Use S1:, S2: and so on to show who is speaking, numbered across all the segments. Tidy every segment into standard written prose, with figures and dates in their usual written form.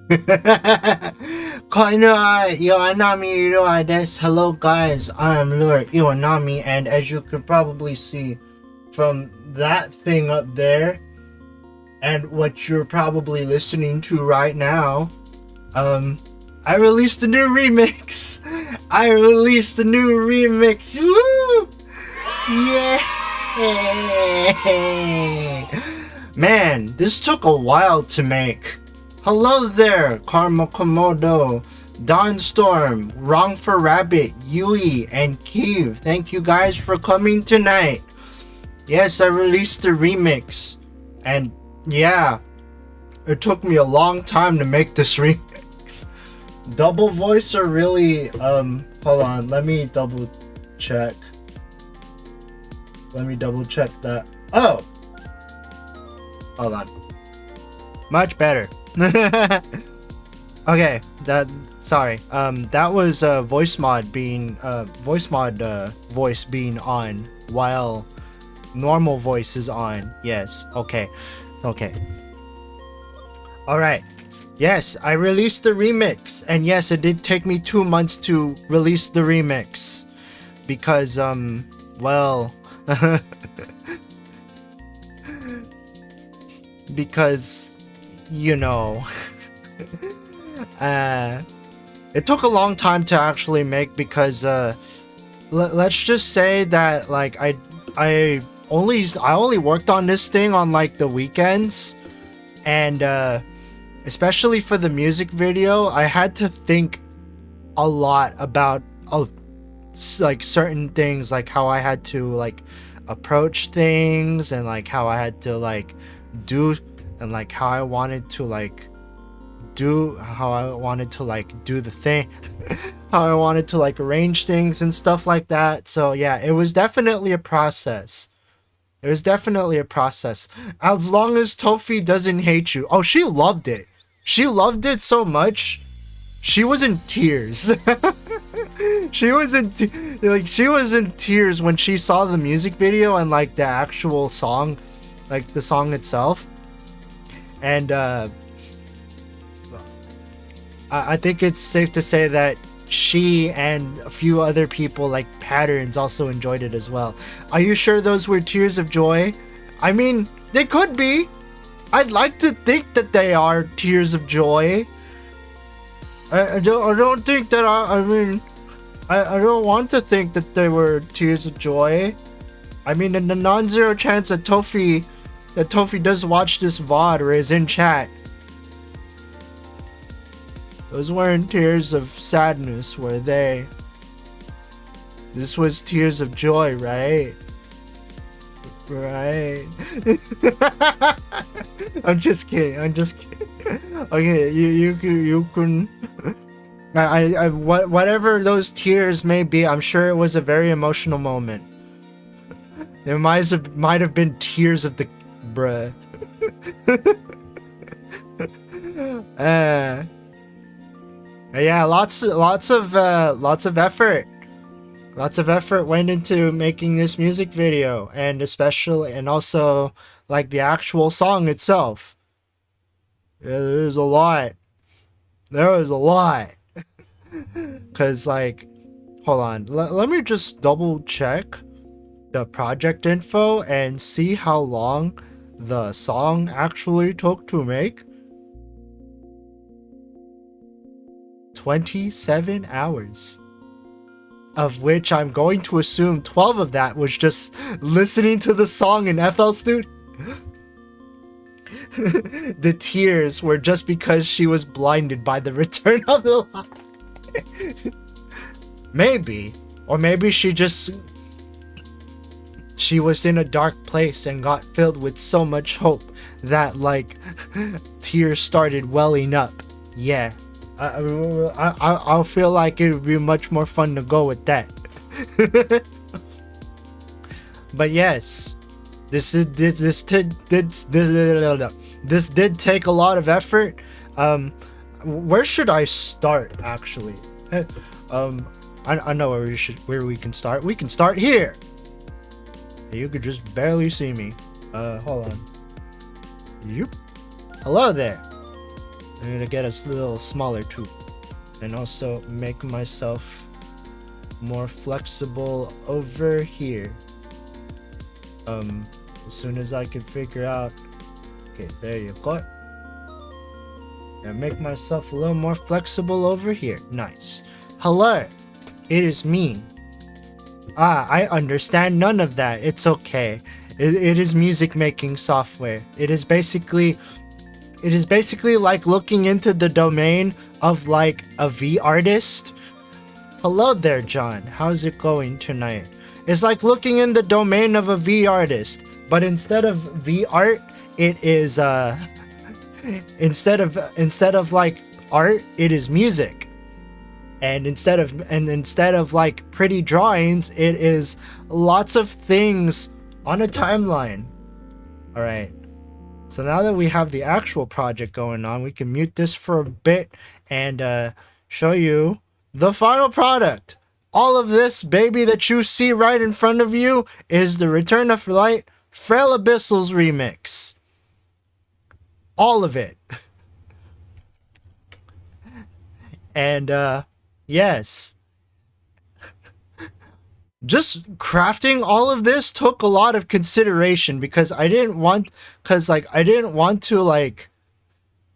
S1: こんルアーIwanamiルアーです。Hello guys, I'm Lure Iwanami, and as you can probably see from that thing up there and what you're probably listening to right now, I released a new remix. Woo! Yeah. Man, this took a while to make. Hello there, Karma Komodo, Dawnstorm, Wrong for Rabbit, Yui, and Kiev. Thank you guys for coming tonight. Yes, I released the remix. And yeah, it took me a long time to make this remix. Double voice are really, hold on, let me double check. That. Oh! Hold on. Much better. Okay, sorry. That was voice mod being voice being on while normal voice is on. Yes. Okay. All right. Yes, I released the remix, and yes, it did take me 2 months to release the remix because well, because you know, it took a long time to actually make because let's just say that like I only worked on this thing on like the weekends, and especially for the music video, I had to think a lot about like certain things, like how I had to like approach things, and like how I had to like do, and like how I wanted to like do the thing, how I wanted to like arrange things and stuff like that. So yeah, it was definitely a process. As long as Tofi doesn't hate you. Oh, she loved it. She loved it so much. She was in tears. She was in tears when she saw the music video and like the actual song, like the song itself. And I think it's safe to say that she and a few other people like Patterns also enjoyed it as well. Are you sure those were tears of joy? I mean, they could be. I'd like to think that they are tears of joy. I don't think that I don't want to think that they were tears of joy. I mean, in the non-zero chance that Tofi does watch this VOD or is in chat, those weren't tears of sadness, were they? This was tears of joy, right? Right. I'm just kidding. Okay, you can. Whatever those tears may be, I'm sure it was a very emotional moment. It might have been tears of the bruh. Yeah, lots of effort. Lots of effort went into making this music video, and also like the actual song itself. Yeah, there was a lot. Cause like, hold on, let me just double check the project info and see how long the song actually took to make. 27 hours. Of which I'm going to assume 12 of that was just listening to the song in FL Studio. The tears were just because she was blinded by the return of the light. Maybe. Or maybe she was in a dark place and got filled with so much hope that like tears started welling up. Yeah. I'll feel like it would be much more fun to go with that. But yes, this did take a lot of effort. Where should I start actually? I know where we can start. We can start here. You could just barely see me. Hold on. Yep. Hello there. I'm gonna get a little smaller too, and also make myself more flexible over here. As soon as I can figure out. Okay, there you go. And make myself a little more flexible over here. Nice. Hello, it is me. I understand none of that. It's okay. It is music making software. It is basically like looking into the domain of like a V artist. Hello there, John. How's it going tonight? It's like looking in the domain of a V artist, but instead of V art, it is instead of like art, it is music. And instead of like pretty drawings, it is lots of things on a timeline. All right. So now that we have the actual project going on, we can mute this for a bit and show you the final product. All of this, baby, that you see right in front of you is the Return of Light Frail Abyssals remix. All of it. And yes. Just crafting all of this took a lot of consideration because I didn't want to like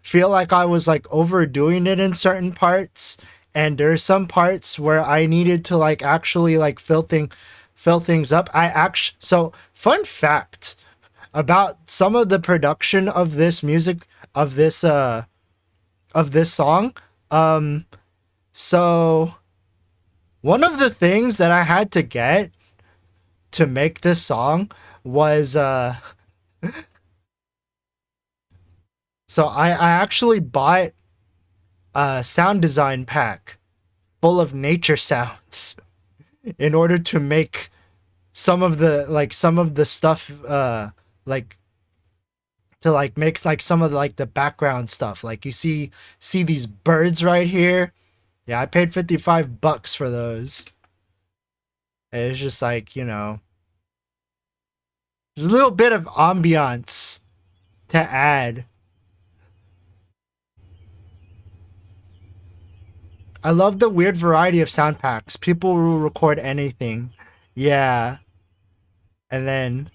S1: feel like I was like overdoing it in certain parts, and there's some parts where I needed to like actually like fill things up. So fun fact about some of the production of this music of this song. So one of the things that I had to get to make this song was so I actually bought a sound design pack full of nature sounds in order to make some of the stuff like to like make like some of the, like the background stuff. Like you see these birds right here. Yeah, I paid $55 for those. And it's just like, you know, there's a little bit of ambiance to add. I love the weird variety of sound packs. People will record anything. Yeah. And then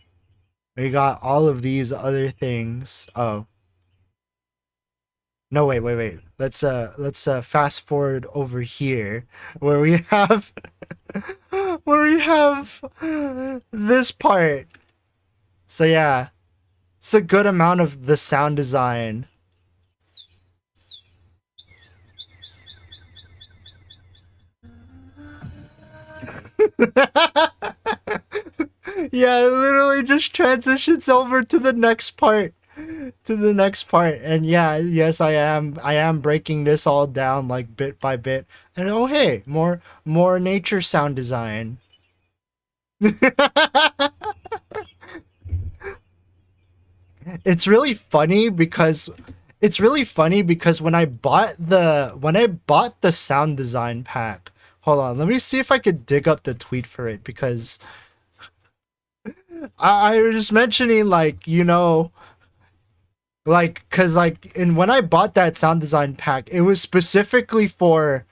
S1: we got all of these other things. Oh. No, wait. Let's fast forward over here where we have this part. So yeah, it's a good amount of the sound design. Yeah, it literally just transitions over to the next part. And yeah, yes, I am breaking this all down like bit by bit. And oh hey, more nature sound design. It's really funny because when I bought the sound design pack, hold on, let me see if I could dig up the tweet for it, because I was just mentioning, like, you know, like, cause like, and when I bought that sound design pack, it was specifically for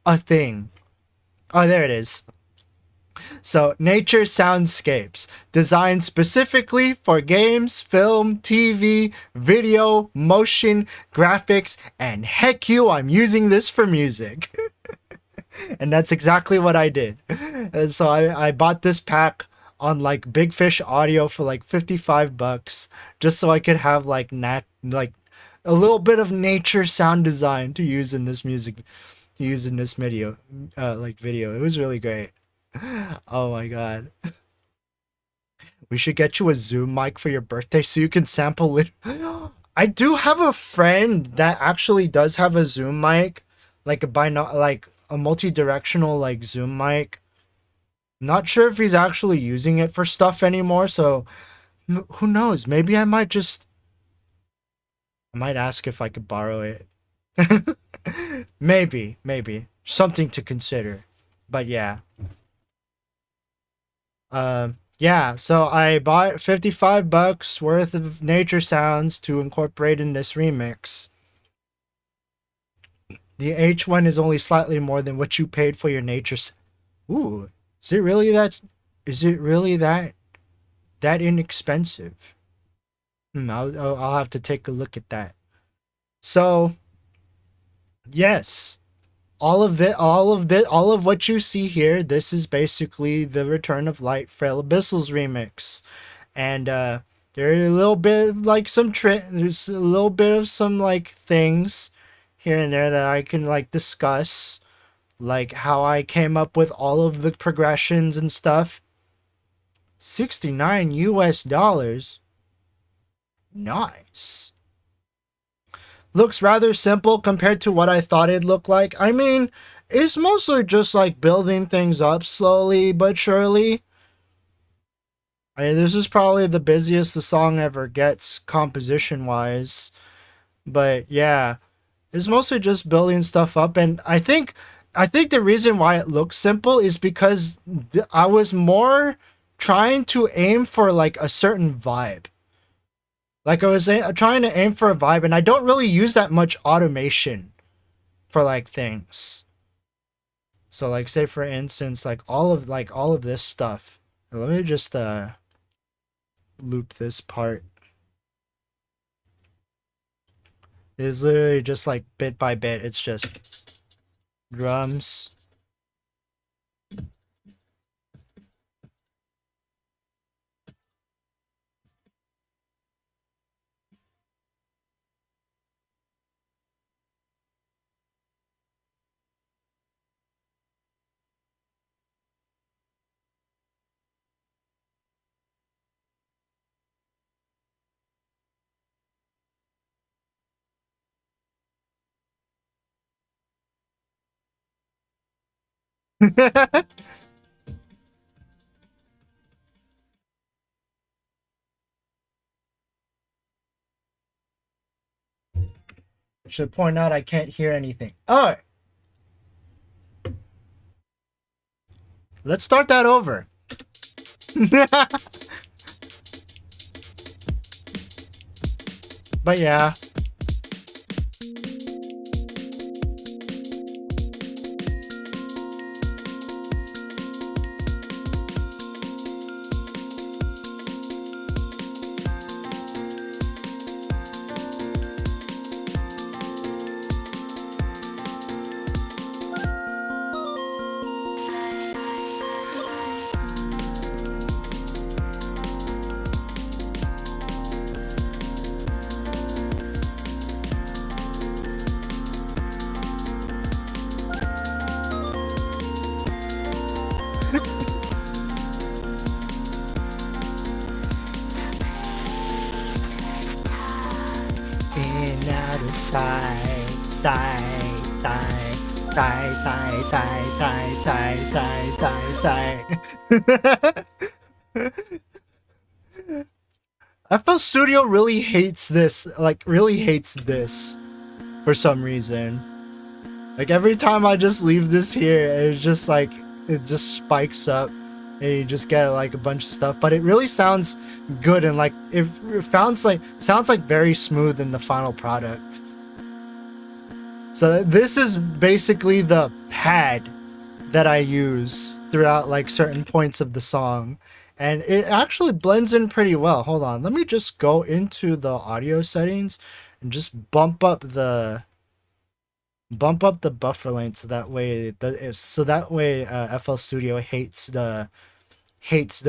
S1: a thing. Oh, there it is. So, nature soundscapes, designed specifically for games, film, TV, video, motion, graphics, and heck you, I'm using this for music. And that's exactly what I did. And so I bought this pack on like Big Fish Audio for like $55, just so I could have like a little bit of nature sound design to use in this video, video. It was really great. Oh my god. We should get you a Zoom mic for your birthday so you can sample it. I do have a friend that actually does have a Zoom mic, like a multi-directional like Zoom mic. Not sure if he's actually using it for stuff anymore, so who knows? Maybe I might ask if I could borrow it. Maybe something to consider. But yeah. Yeah, so I bought $55 worth of nature sounds to incorporate in this remix. The H1 is only slightly more than what you paid for your nature. Ooh, is it really that? Is it really that inexpensive? I'll have to take a look at that. So, yes, all of what you see here, this is basically the Return of Light Frail Abyssals remix, and there are a little bit of like there's a little bit of some like things here and there that I can like discuss, like how I came up with all of the progressions and stuff. $69 US. Nice. Looks rather simple compared to what I thought it'd look like. I mean, it's mostly just like building things up slowly but surely. I mean, this is probably the busiest the song ever gets composition wise. But yeah, it's mostly just building stuff up, and I think the reason why it looks simple is because I was more trying to aim for like a certain vibe. Like I was trying to aim for a vibe, and I don't really use that much automation for like things. So like say for instance, like all of this stuff. Let me just loop this part. It's literally just like bit by bit. It's just drums. Should point out I can't hear anything. Alright. Let's start that over. But yeah. FL Studio really hates this, like really hates this for some reason. Like every time I just leave this here, it's just like, it just spikes up and you just get like a bunch of stuff, but it really sounds good, and like it sounds like very smooth in the final product. So this is basically the pad that I use throughout like certain points of the song, and it actually blends in pretty well. Hold on, let me just go into the audio settings and just bump up the buffer length so that way FL Studio hates the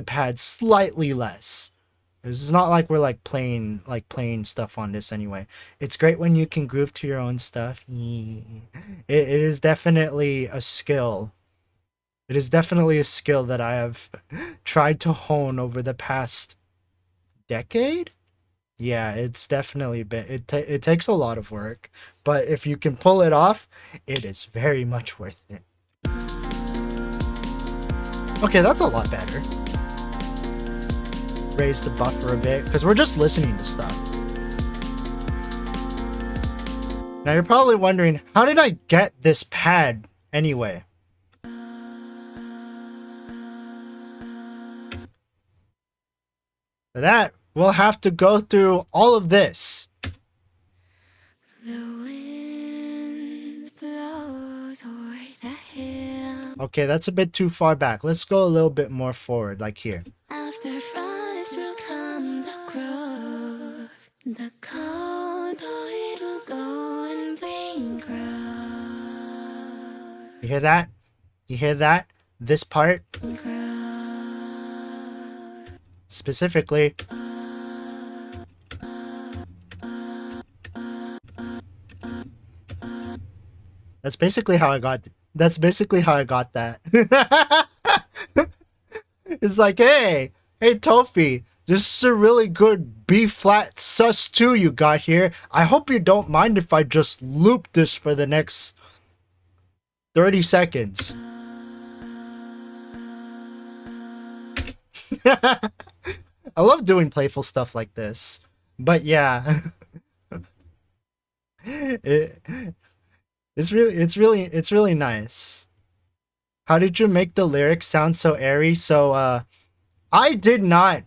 S1: pad slightly less. It's not like we're like playing stuff on this anyway. It's great when you can groove to your own stuff. It is definitely a skill. It is definitely a skill that I have tried to hone over the past decade. Yeah, it's definitely been, it takes a lot of work, but if you can pull it off, it is very much worth it. Okay, that's a lot better. Raise the buffer a bit, because we're just listening to stuff. Now you're probably wondering, how did I get this pad anyway? For that, we'll have to go through all of this.
S2: The wind blows
S1: Okay, that's a bit too far back. Let's go a little bit more forward, like here.
S2: After frost will come the growth, the cold it'll go and bring growth.
S1: You hear that? You hear that? This part? Specifically. That's basically how I got that. It's like, hey Tofi, this is a really good B flat sus2 you got here. I hope you don't mind if I just loop this for the next 30 seconds. I love doing playful stuff like this. But yeah. It's really nice. How did you make the lyrics sound so airy? So I did not.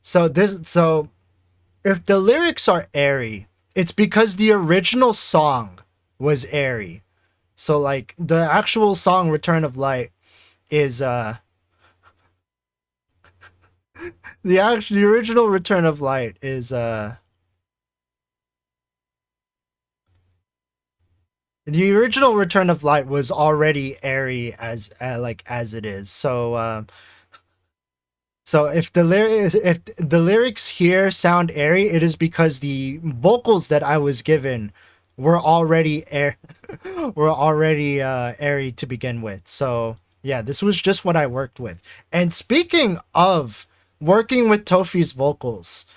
S1: So if the lyrics are airy, it's because the original song was airy. So like the actual song Return of Light is the original Return of Light is the original Return of Light was already airy as it is. So if the lyrics here sound airy, it is because the vocals that I was given were already airy to begin with. So yeah, this was just what I worked with. And speaking of working with Tofi's vocals,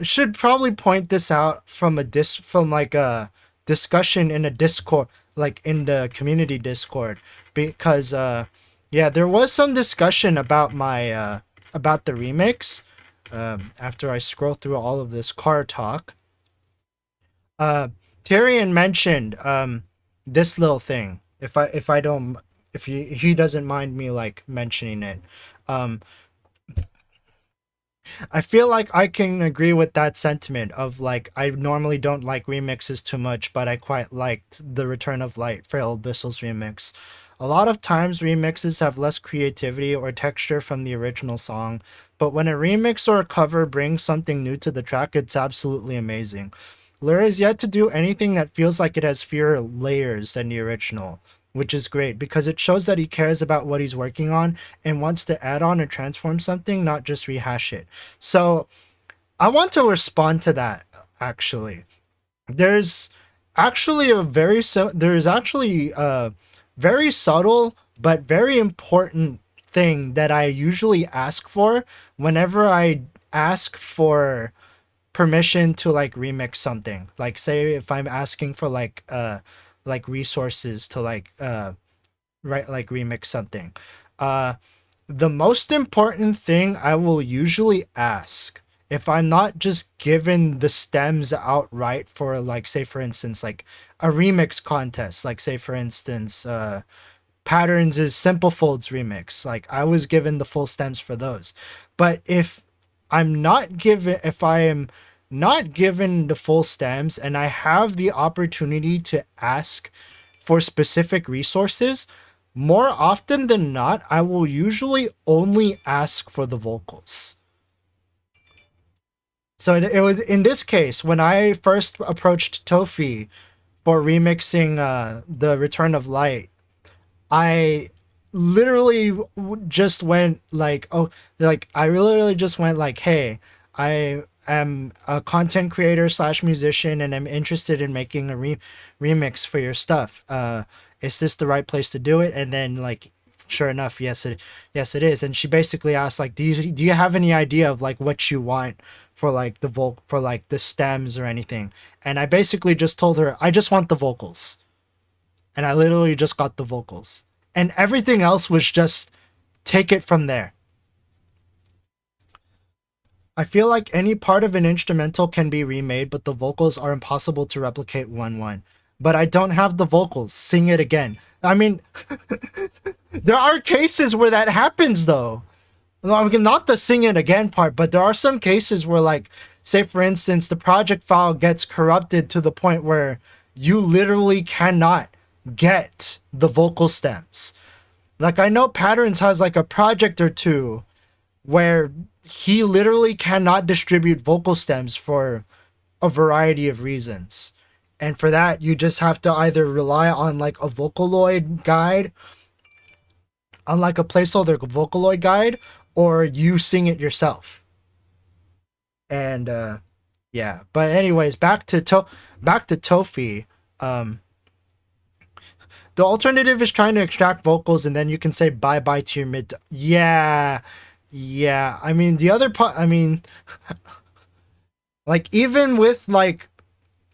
S1: should probably point this out from a discussion in a Discord, like in the community Discord, because yeah, there was some discussion about my about the remix after I scroll through all of this car talk. Tyrion mentioned this little thing, if he doesn't mind me like mentioning it. I feel like I can agree with that sentiment of like, I normally don't like remixes too much, but I quite liked the Return of Light Frail Abyssals remix. A lot of times remixes have less creativity or texture from the original song, but when a remix or a cover brings something new to the track, it's absolutely amazing. Lure is yet to do anything that feels like it has fewer layers than the original, which is great because it shows that he cares about what he's working on and wants to add on or transform something, not just rehash it. So I want to respond to that, actually. There's actually a very subtle but very important thing that I usually ask for whenever I ask for permission to like remix something. Like say if I'm asking for like resources to remix something, the most important thing I will usually ask, if I'm not just given the stems outright for like say for instance like a remix contest, like say for instance Patterns is Simple Folds remix, like I was given the full stems for those. But if I am not given the full stems and I have the opportunity to ask for specific resources, more often than not, I will usually only ask for the vocals. So it was in this case, when I first approached Tofi for remixing the Return of Light, I literally just went like, hey, I am a content creator / musician and I'm interested in making a remix for your stuff. Is this the right place to do it? And then like, sure enough, yes it is. And she basically asked like, do you have any idea of like what you want for like the stems or anything? And I basically just told her, I just want the vocals. And I literally just got the vocals. And everything else was just take it from there. I feel like any part of an instrumental can be remade, but the vocals are impossible to replicate 1-1. But I don't have the vocals. Sing it again. I mean, there are cases where that happens though. Not the sing it again part, but there are some cases where like, say for instance, the project file gets corrupted to the point where you literally cannot get the vocal stems. Like, I know Patterns has like a project or two where he literally cannot distribute vocal stems for a variety of reasons. And for that, you just have to either rely on like a Vocaloid guide, on like a placeholder Vocaloid guide, or you sing it yourself. And yeah, but anyways, back to Tofi. The alternative is trying to extract vocals and then you can say bye-bye to your mid. Yeah. I mean, the other part, I mean, like, even with like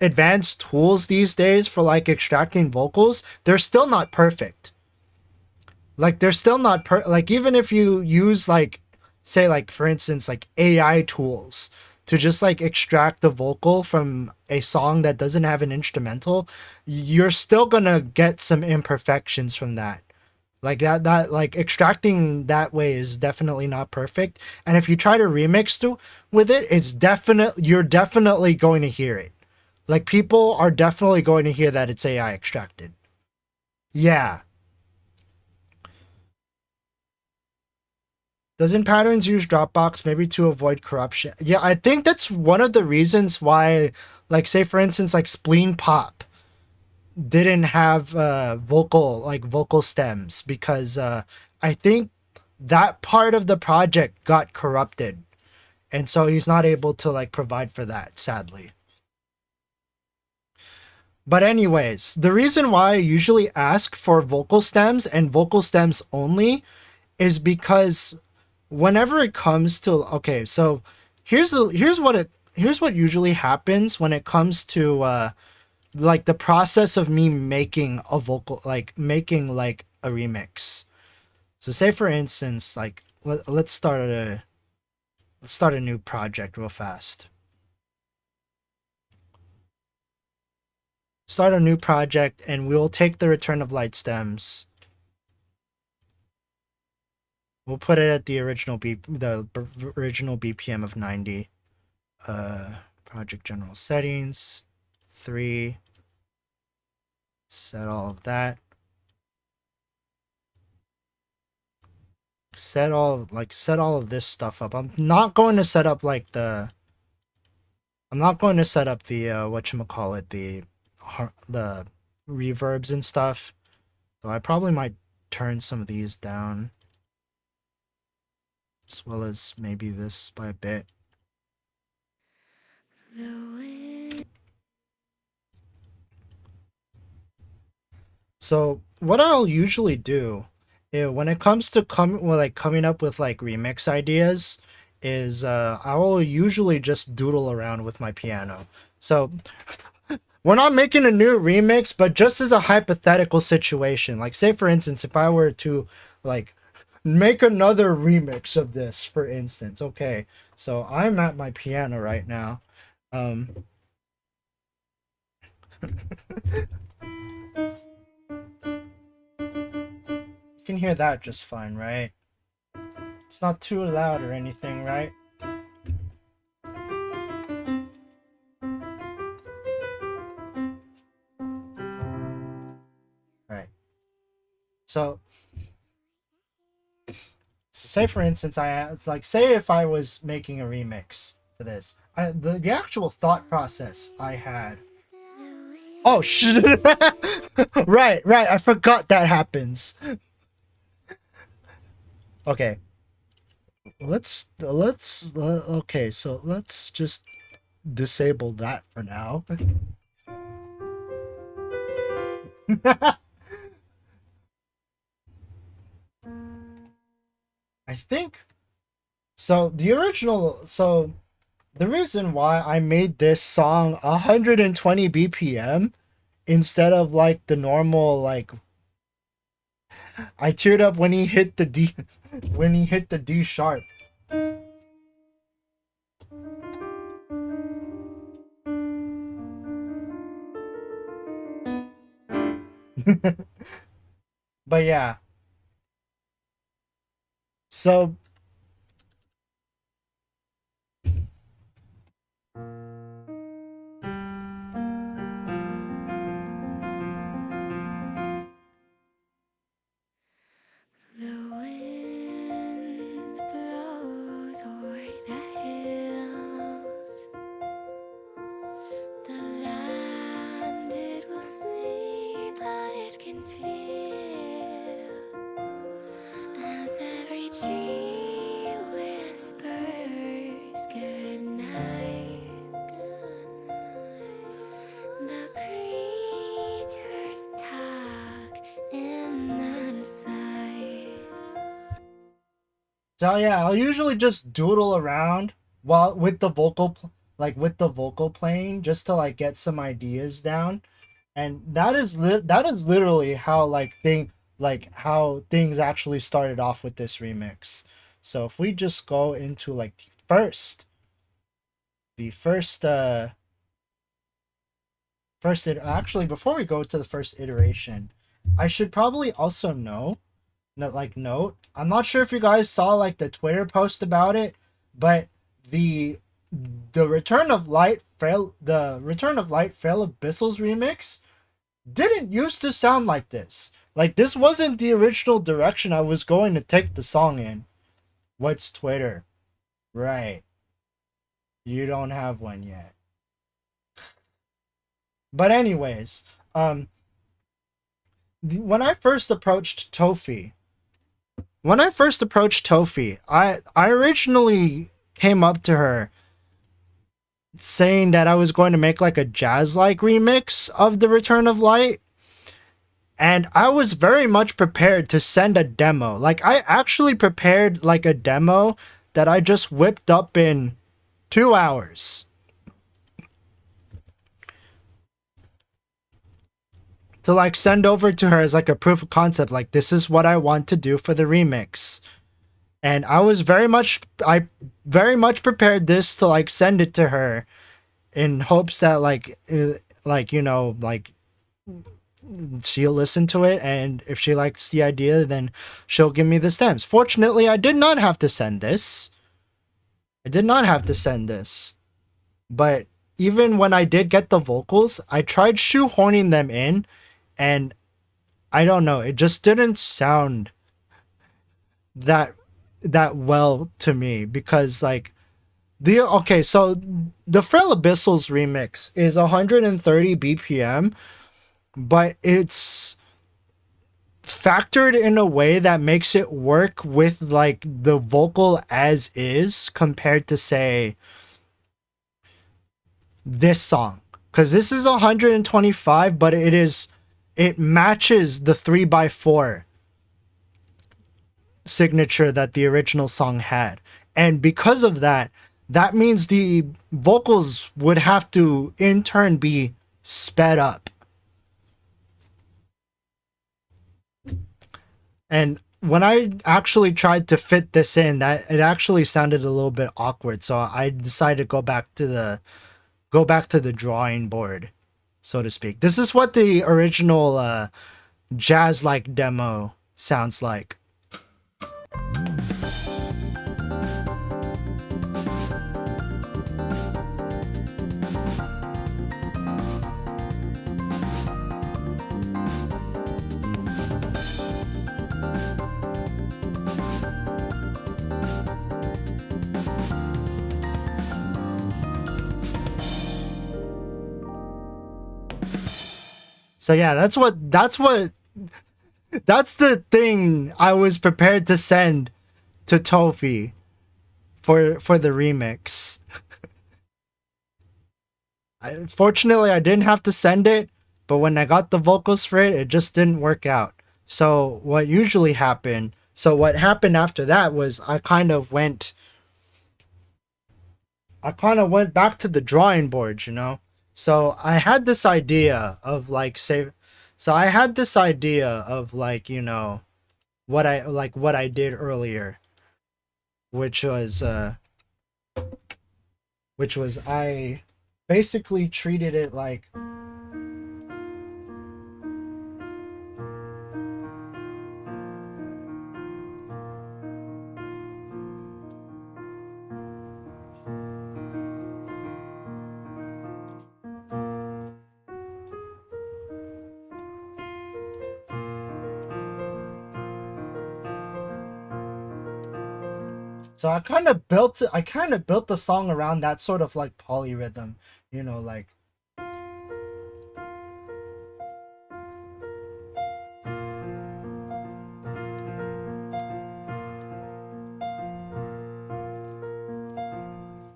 S1: advanced tools these days for like extracting vocals, they're still not perfect. Like, they're still not like, even if you use like, say like, for instance, like AI tools to just like extract the vocal from a song that doesn't have an instrumental, you're still gonna get some imperfections from that. Like that like extracting that way is definitely not perfect. And if you try to remix with it, you're definitely going to hear it. Like, people are definitely going to hear that it's AI extracted. Yeah. Doesn't Patterns use Dropbox maybe to avoid corruption? Yeah, I think that's one of the reasons why, like, say for instance, like Spleen Pop didn't have vocal stems, because I think that part of the project got corrupted, and so he's not able to like provide for that, sadly. But anyways, the reason why I usually ask for vocal stems and vocal stems only is because whenever it comes to, okay, so here's what usually happens when it comes to like the process of me making a vocal, like making like a remix. So say for instance, like let's start a new project real fast. Start a new project and we'll take the return of light stems. We'll put it at the original BPM of 90. Project general settings, 3. Set all of that. Set all of this stuff up. I'm not going to set up like the whatchamacallit, the reverbs and stuff. So I probably might turn some of these down, as well as maybe this by a bit. So what I'll usually do when it comes to coming up with like remix ideas is I will usually just doodle around with my piano. So we're not making a new remix, but just as a hypothetical situation, like say for instance, if I were to like make another remix of this, for instance. Okay, so I'm at my piano right now. You can hear that just fine, right? It's not too loud or anything, right? Right. So say for instance, it's like, say if I was making a remix for this, the actual thought process I had. Oh shit! right, I forgot that happens. Okay. Okay, so let's just disable that for now. I think so. The reason why I made this song 120 BPM instead of like the normal, like, I teared up when he hit the D sharp. But yeah. So So yeah, I'll usually just doodle around while with the vocal playing, just to like get some ideas down. And that is literally how how things actually started off with this remix. So if we just go into like actually, before we go to the first iteration, I should probably also note, I'm not sure if you guys saw like the Twitter post about it, but the Return of Light Frail Abyssals remix didn't used to sound like this. Like, this wasn't the original direction I was going to take the song in. What's Twitter? Right. You don't have one yet. But anyways, when I first approached Tofi, I originally came up to her saying that I was going to make like a jazz-like remix of The Return of Light. And I was very much prepared to send a demo. Like, I actually prepared like a demo that I just whipped up in 2 hours. To like send over to her as like a proof of concept. Like, this is what I want to do for the remix. And I very much prepared this to like send it to her in hopes that she'll listen to it, and if she likes the idea, then she'll give me the stems. Fortunately, I did not have to send this. But even when I did get the vocals, I tried shoehorning them in, and I don't know, it just didn't sound that well to me, because like so the Frail Abyssals remix is 130 BPM, but it's factored in a way that makes it work with like the vocal as is, compared to say this song, because this is 125, but it matches the 3x4 signature that the original song had. And because of that means the vocals would have to in turn be sped up. And when I actually tried to fit this in, that it actually sounded a little bit awkward, so I decided to go back to the drawing board, so to speak. This is what the original jazz-like demo sounds like. So yeah, that's the thing I was prepared to send to Tofi for the remix. Fortunately, I didn't have to send it, but when I got the vocals for it, it just didn't work out. So what happened after that was I kind of went back to the drawing board, you know? So I had this idea of what I did earlier, which was I basically treated it like So I kind of built the song around that sort of like polyrhythm, you know, like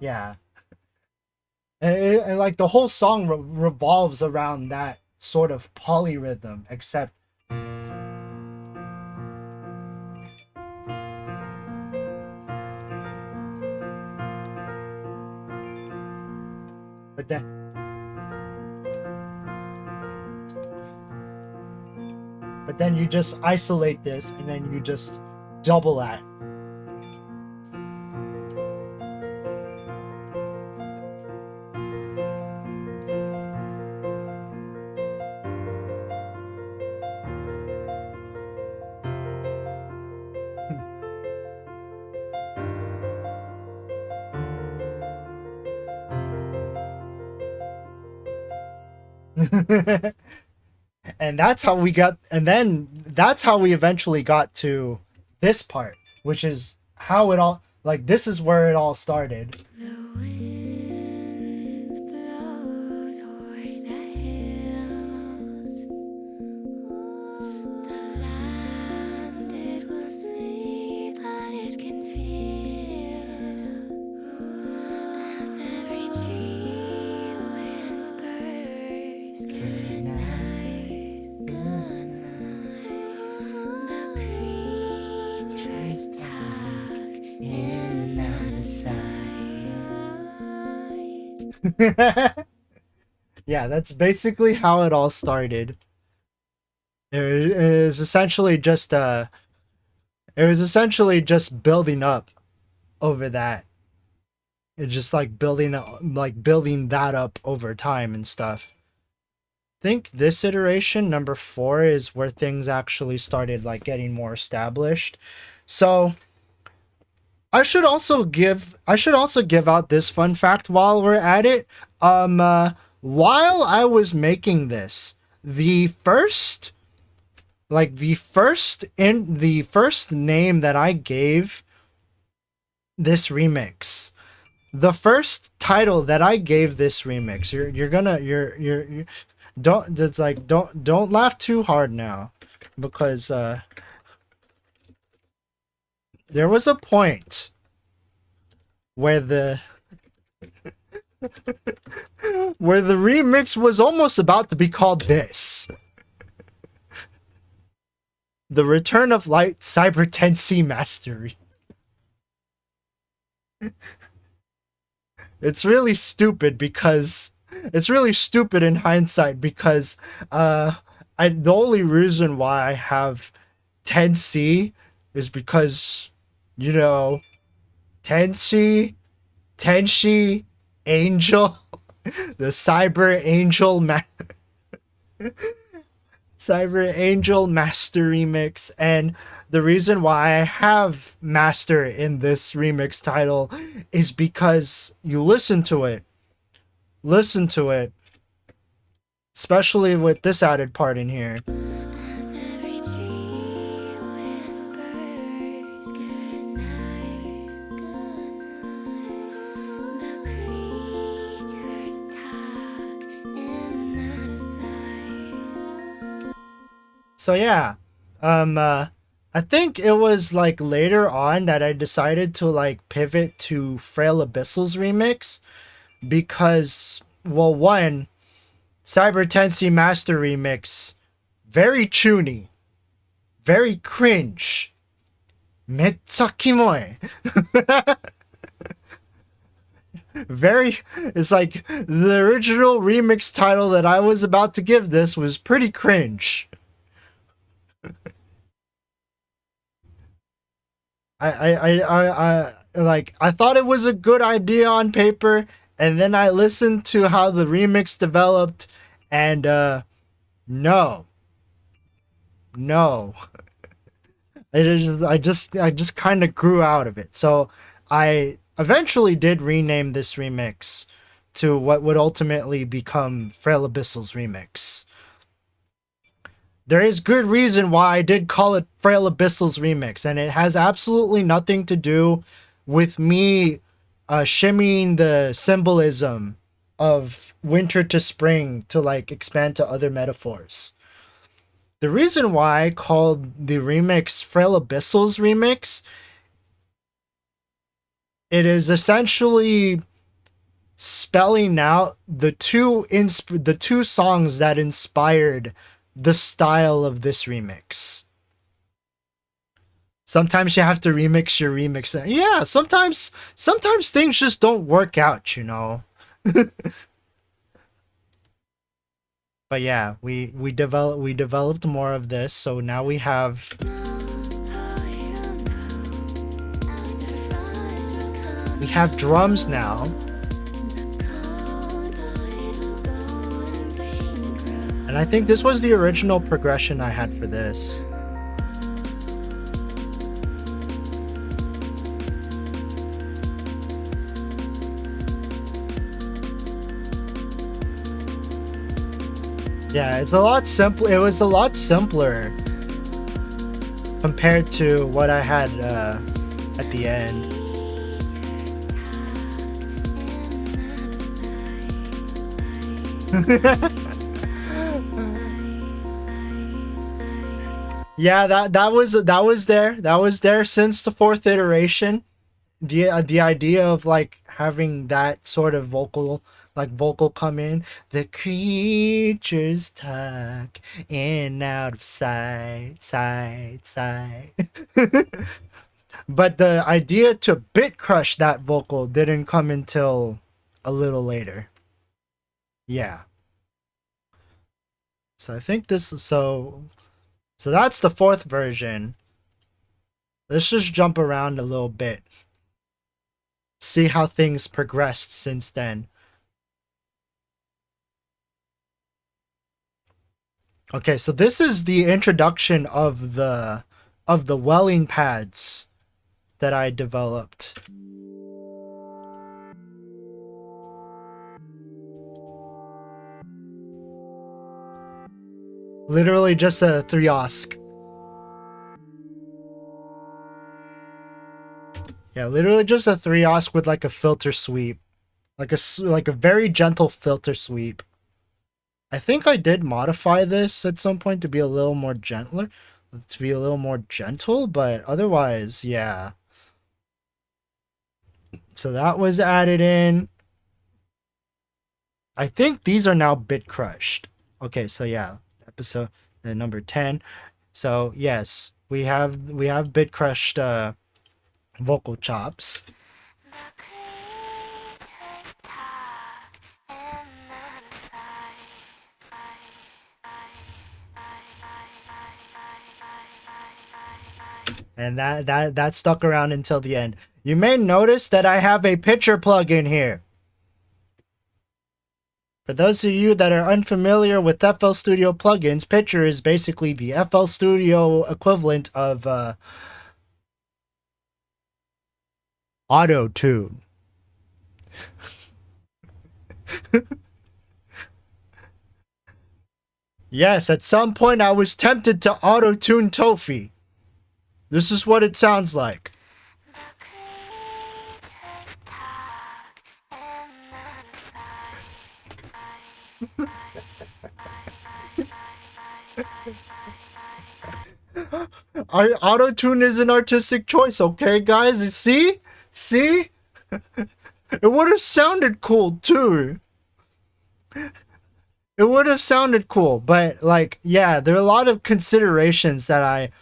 S1: yeah. And like the whole song revolves around that sort of polyrhythm, except But then you just isolate this and then you just double that. And that's how we got, and then that's how we eventually got to this part, which is how it all, like, this is where it all started.
S2: The wind blows o'er the hills. The land it will sleep, but it can feel as every tree whispers good night, good night. The creatures talk in out of sight.
S1: Yeah, that's basically how it all started. It was essentially just building up over that. It's just like building that up over time and stuff. I think this iteration, number 4, is where things actually started like getting more established. So I should also give out this fun fact while we're at it. While I was making this, the first name that I gave this remix, the first title that I gave this remix, don't laugh too hard now, because there was a point where the remix was almost about to be called this: The Return of Light Cyber 10C Mastery. It's really stupid in hindsight, because the only reason why I have 10C is because, you know, Tenshi, Angel, the Cyber Angel Master remix. And the reason why I have Master in this remix title is because you listen to it, especially with this added part in here.
S2: As every tree whispers good night, good night. The creatures talk in out of sight.
S1: So yeah, I think it was like later on that I decided to like pivot to Frail Abyssals remix, because, well, one, Cyber 10C Master remix, very chuny, very cringe, metsa kimoi. It's like the original remix title that I was about to give this was pretty cringe. I thought it was a good idea on paper, and then I listened to how the remix developed, and no. I just kind of grew out of it. So I eventually did rename this remix to what would ultimately become Frail Abyssals remix. There is good reason why I did call it Frail Abyssals remix, and it has absolutely nothing to do with me shimmying the symbolism of winter to spring to like expand to other metaphors. The reason why I called the remix Frail Abyssals remix, it is essentially spelling out the two songs that inspired the style of this remix. Sometimes you have to remix your remix. Yeah, sometimes things just don't work out, you know. But yeah, we developed more of this, so now we have drums now. And I think this was the original progression I had for this. Yeah, it's a lot simpler. It was a lot simpler compared to what I had at the end. Yeah, that was there since the 4th iteration. The idea of like having that sort of vocal come in. The creatures talk in out of sight. But the idea to bit crush that vocal didn't come until a little later. Yeah. So I think this so that's the 4th version. Let's just jump around a little bit. See how things progressed since then. Okay, so this is the introduction of the welling pads that I developed. Literally just a 3-osc. Yeah, literally just a 3-osc with like a filter sweep. Like a very gentle filter sweep. I think I did modify this at some point to be a little more gentle, but otherwise, yeah. So that was added in. I think these are now bit crushed. Okay, so yeah, episode number 10. So yes, we have bit crushed vocal chops. And that stuck around until the end. You may notice that I have a picture plugin here. For those of you that are unfamiliar with FL Studio plugins, Picture is basically the FL Studio equivalent of Auto-Tune. Yes, at some point I was tempted to auto-tune Tofi. This is what it sounds like. Auto-tune is an artistic choice, okay, guys? See? See? It would have sounded cool, too. It would have sounded cool, but, like, yeah, there are a lot of considerations that I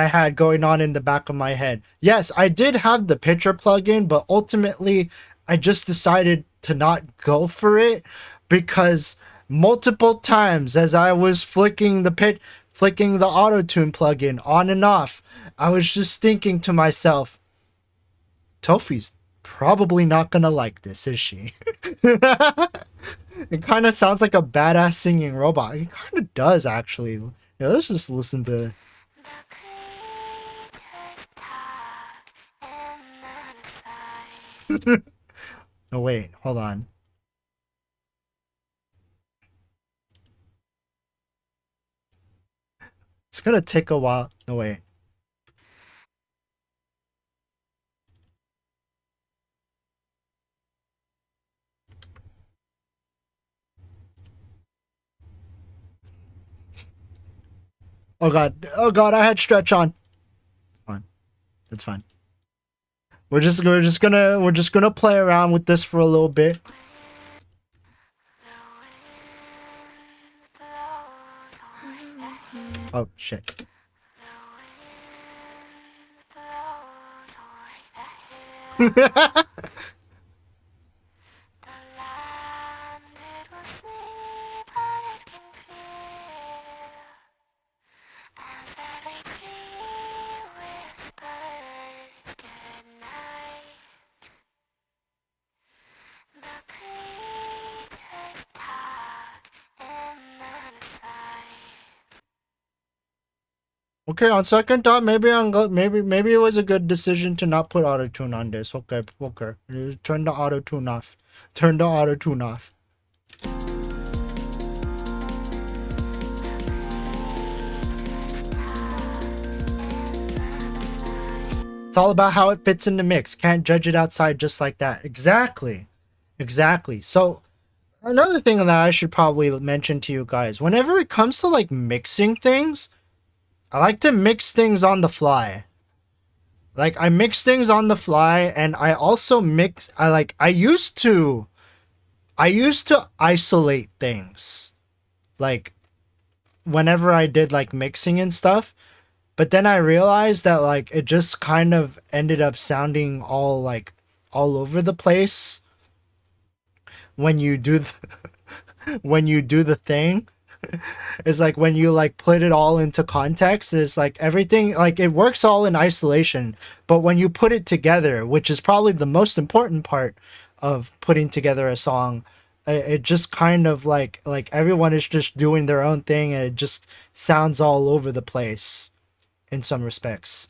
S1: had going on in the back of my head. Yes, I did have the picture plugin, but ultimately, I just decided to not go for it because multiple times as I was flicking the auto-tune plugin on and off, I was just thinking to myself, Tofi's probably not gonna like this, is she? It kind of sounds like a badass singing robot. It kind of does, actually. Yeah, let's just listen to... No, wait, hold on. It's gonna take a while. No, wait. Oh god, I had stretch on. Fine. That's fine. We're just gonna play around with this for a little bit. Oh shit. Okay, on second thought, maybe it was a good decision to not put auto-tune on this. Okay. Turn the auto-tune off. It's all about how it fits in the mix. Can't judge it outside just like that. Exactly. So another thing that I should probably mention to you guys, whenever it comes to like mixing things, I like to mix things on the fly. Like I mix things on the fly, and I also I used to isolate things. Like whenever I did like mixing and stuff, but then I realized that like it just kind of ended up sounding all over the place when you do the thing. It's like when you like put it all into context, it's like everything, like it works all in isolation, but when you put it together, which is probably the most important part of putting together a song, it just kind of like everyone is just doing their own thing, and it just sounds all over the place in some respects.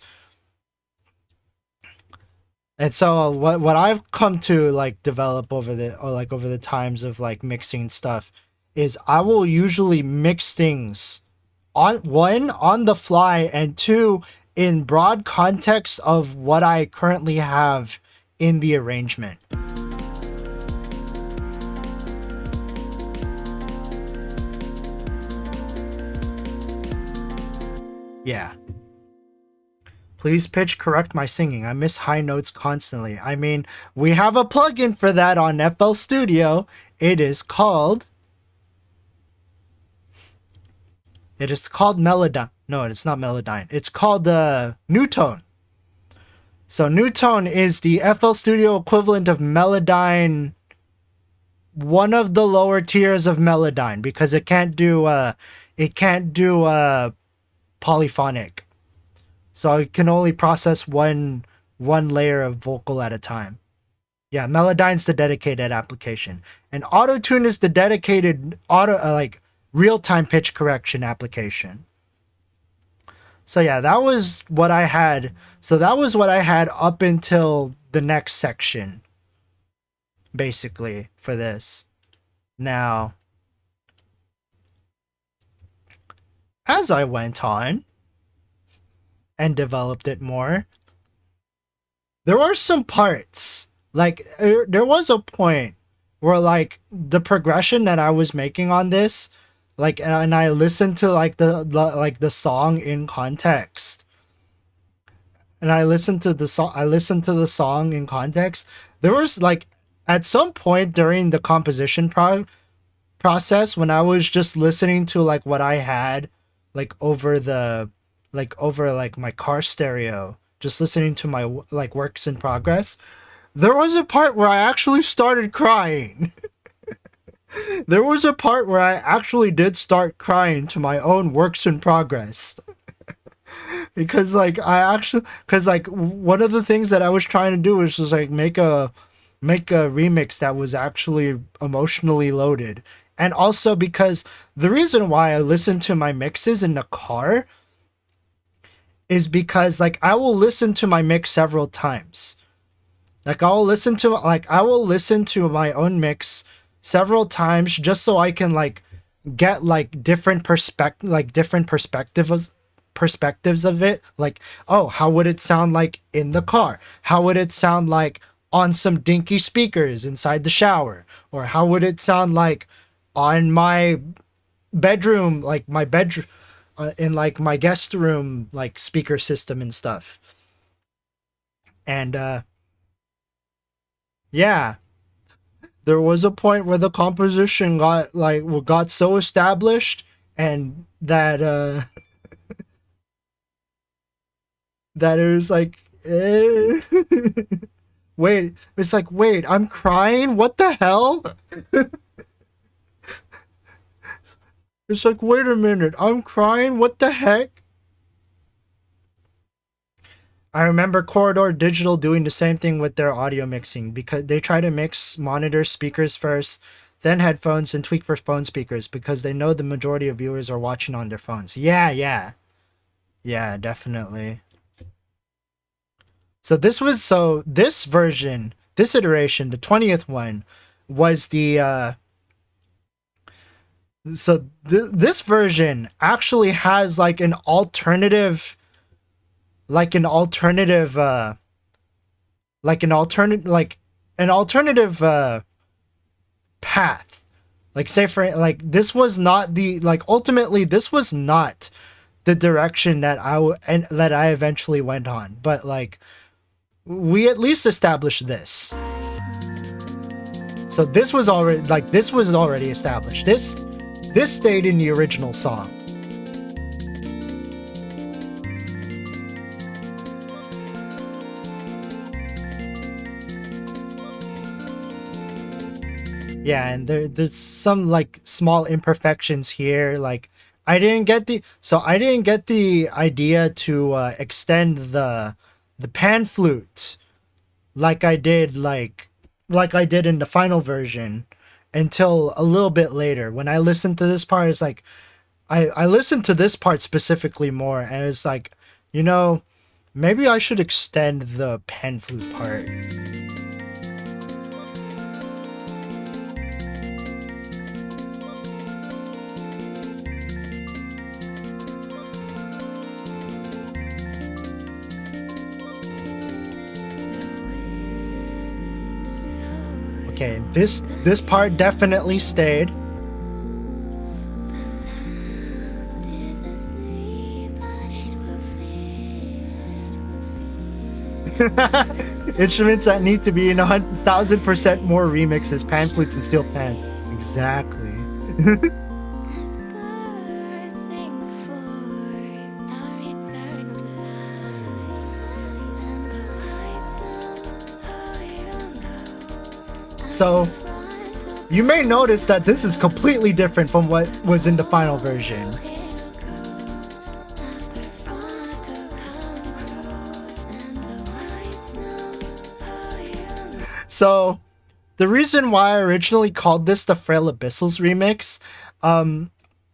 S1: And so what I've come to like develop over the times of like mixing stuff is I will usually mix things on the fly, and two, in broad context of what I currently have in the arrangement. Yeah. Please pitch correct my singing. I miss high notes constantly. I mean, we have a plugin for that on FL Studio. It is called Melodyne. No, it's not Melodyne. It's called Newtone. So Newtone is the FL Studio equivalent of Melodyne, one of the lower tiers of Melodyne, because it can't do polyphonic. So it can only process one layer of vocal at a time. Yeah, Melodyne's the dedicated application, and Autotune is the dedicated real-time pitch correction application. So yeah, that was what I had. So that was what I had up until the next section, basically, for this. Now, as I went on and developed it more, there were some parts, like there was a point where like the progression that I was making on this, like, and I listened to like the song in context, and I listened to the song in context. There was like at some point during the composition process when I was just listening to like what I had like over my car stereo, just listening to my like works in progress, there was a part where I actually started crying. There was a part where I actually did start crying to my own works in progress. Because like one of the things that I was trying to do was just like make a remix that was actually emotionally loaded. And also because the reason why I listen to my mixes in the car is because like I will listen to my mix several times. Like I will listen to my own mix several times just so I can like get like different perspectives of it. Like, oh, how would it sound like in the car? How would it sound like on some dinky speakers inside the shower? Or how would it sound like on my bedroom, like my bedroom, in like my guest room, like speaker system and stuff. And yeah, there was a point where the composition got so established, and that that it was like wait, it's like, wait, I'm crying, what the hell? It's like, wait a minute, I'm crying, what the heck? I remember Corridor Digital doing the same thing with their audio mixing, because they try to mix monitor speakers first, then headphones, and tweak for phone speakers, because they know the majority of viewers are watching on their phones. Yeah. Yeah, definitely. So this version, this iteration, the 20th one, was the this version actually has like an alternative path. Like say for like this was not the ultimately this was not the direction that that I eventually went on, but like we at least established this. So this was already established. This stayed in the original song. Yeah, and there's some like small imperfections here. Like I didn't get the idea to extend the pan flute like I did in the final version until a little bit later. When I listened to this part, it's like I listened to this part specifically more, and it's like, you know, maybe I should extend the pan flute part. Okay, this part definitely stayed. Instruments that need to be in 1,000% more remixes, pan flutes and steel pans. Exactly. So, you may notice that this is completely different from what was in the final version. So, the reason why I originally called this the Frail Abyssals remix,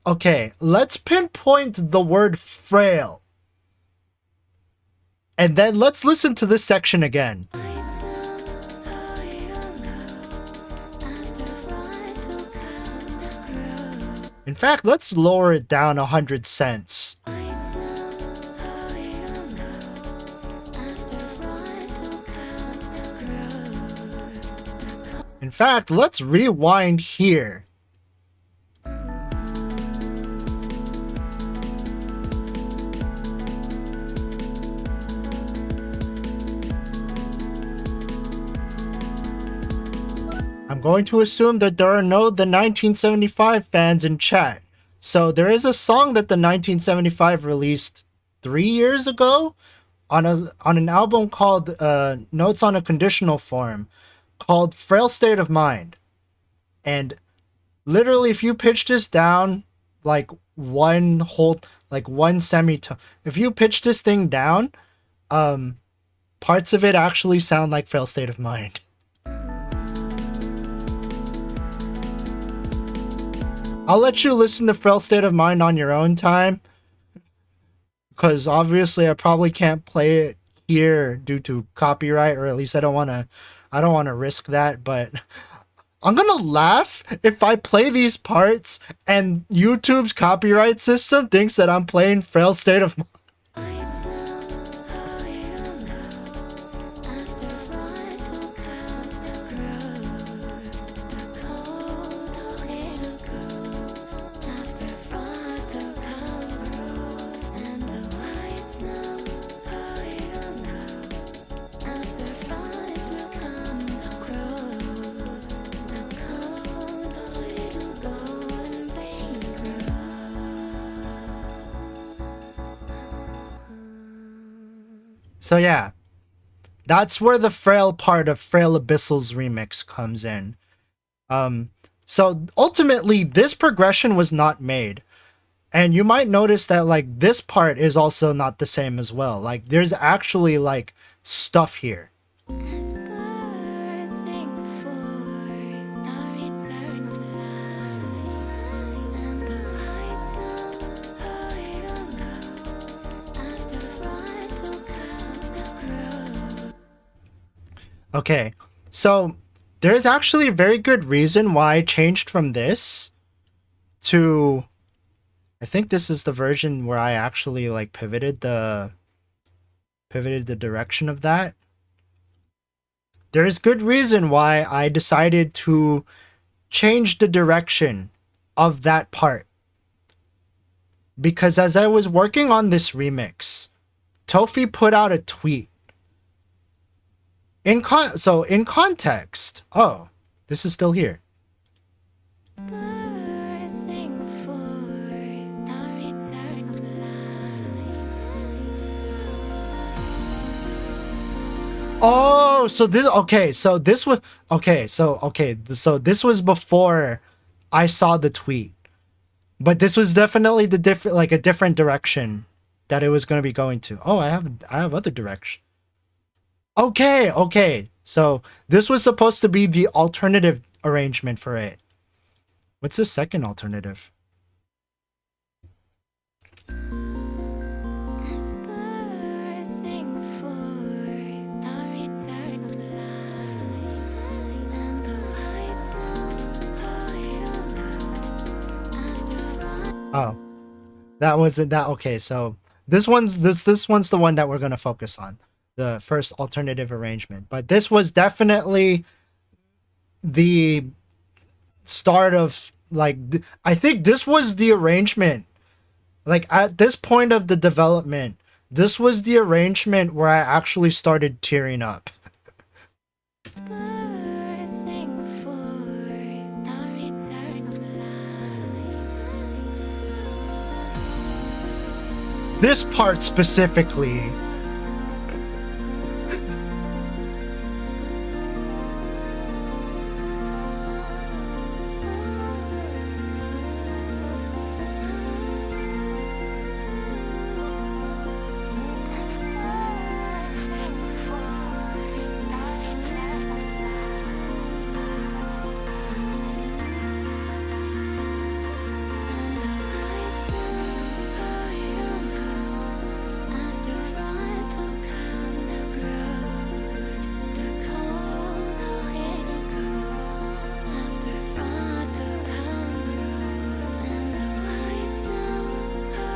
S1: okay, let's pinpoint the word frail. And then let's listen to this section again. In fact, let's lower it down 100 cents. In fact, let's rewind here. I'm going to assume that there are no the 1975 fans in chat. So there is a song that the 1975 released 3 years ago on an album called Notes on a Conditional Form, called Frail State of Mind. And literally, if you pitch this down like one semitone, if you pitch this thing down, parts of it actually sound like Frail State of Mind. I'll let you listen to Frail State of Mind on your own time, because obviously I probably can't play it here due to copyright, or at least I don't want to risk that. But I'm gonna laugh if I play these parts and YouTube's copyright system thinks that I'm playing Frail State of Mind. So yeah, that's where the frail part of Frail Abyssals remix comes in. So ultimately, this progression was not made. And you might notice that like this part is also not the same as well. Like there's actually like stuff here. Okay, so there's actually a very good reason why I changed from this to, I think this is the version where I actually like pivoted the direction of that. There is good reason why I decided to change the direction of that part. Because as I was working on this remix, Tofi put out a tweet. In context, oh, this is still here.
S2: Birds sing for the return of life.
S1: Oh, so this was before I saw the tweet. But this was definitely a different direction that it was going to be going to. Oh, I have other direction. Okay. So this was supposed to be the alternative arrangement for it. What's the second alternative?
S2: As birds sing for the return of life, and the white snow, it'll know after frost.
S1: Oh, that wasn't that. Okay, so this one's the one that we're gonna focus on, the first alternative arrangement. But this was definitely the start of I think this was the arrangement. Like at this point of the development, this was the arrangement where I actually started tearing up.
S2: Birds sing for the return of life.
S1: This part specifically.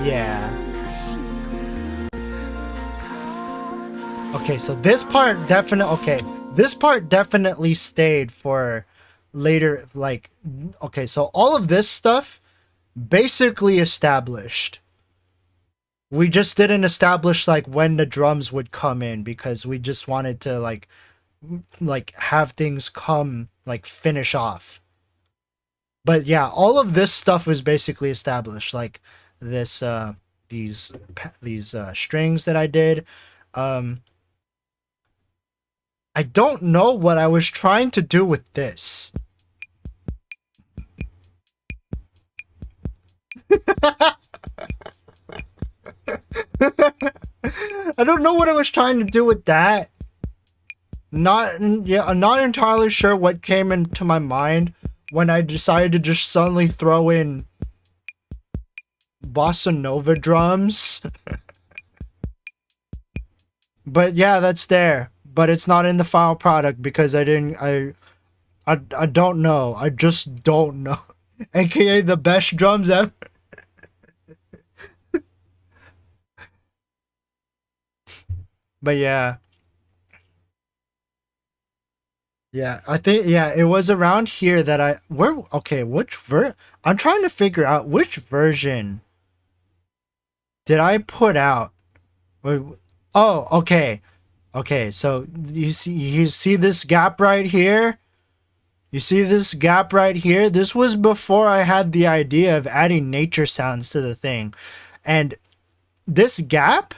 S1: Yeah. Okay, so this part definitely stayed for later, okay, so all of this stuff basically established. We just didn't establish when the drums would come in because we just wanted to have things come finish off. But yeah, all of this stuff was basically established, this these strings that I did. I don't know what I was trying to do with this. I don't know what I was trying to do with that. I'm not entirely sure what came into my mind when I decided to just suddenly throw in bossa nova drums. But yeah, that's there. But it's not in the final product because I don't know. I just don't know. AKA the best drums ever. But yeah. Yeah, I think, yeah, it was around here that I'm trying to figure out which version did I put out. Oh, okay. Okay, so you see this gap right here? You see this gap right here? This was before I had the idea of adding nature sounds to the thing. And this gap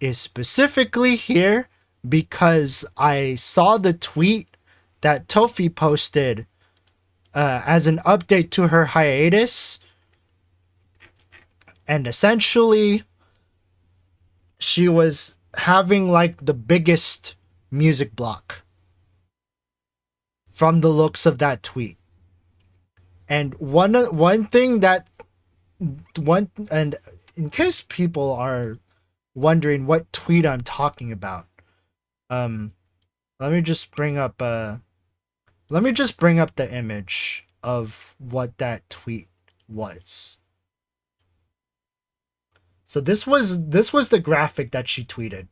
S1: is specifically here because I saw the tweet that Tofi posted as an update to her hiatus. And essentially, she was having the biggest music block from the looks of that tweet. And one thing and in case people are wondering what tweet I'm talking about, let me just bring up the image of what that tweet was. So this was the graphic that she tweeted.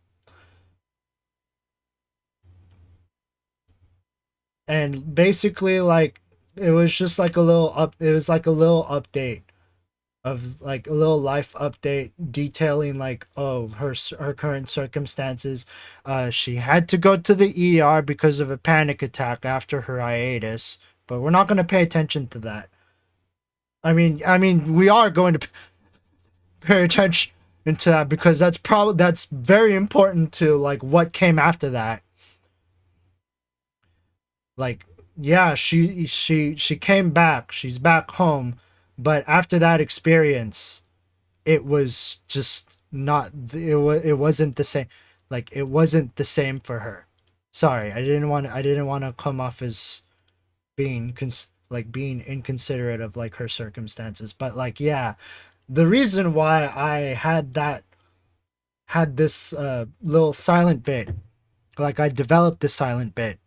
S1: And basically, like, it was just like a little update of like a little life update detailing like, oh, her current circumstances. She had to go to the ER because of a panic attack after her hiatus, but we're not going to pay attention to that. I mean we are going to pay attention to that because that's very important to like what came after that. Like, yeah, she came back. She's back home. But after that experience, it was just not, it wasn't the same. Like, it wasn't the same for her. Sorry, I didn't want to come off as being being inconsiderate of like her circumstances. But like, yeah, the reason why I had this little silent bit, like I developed this silent bit.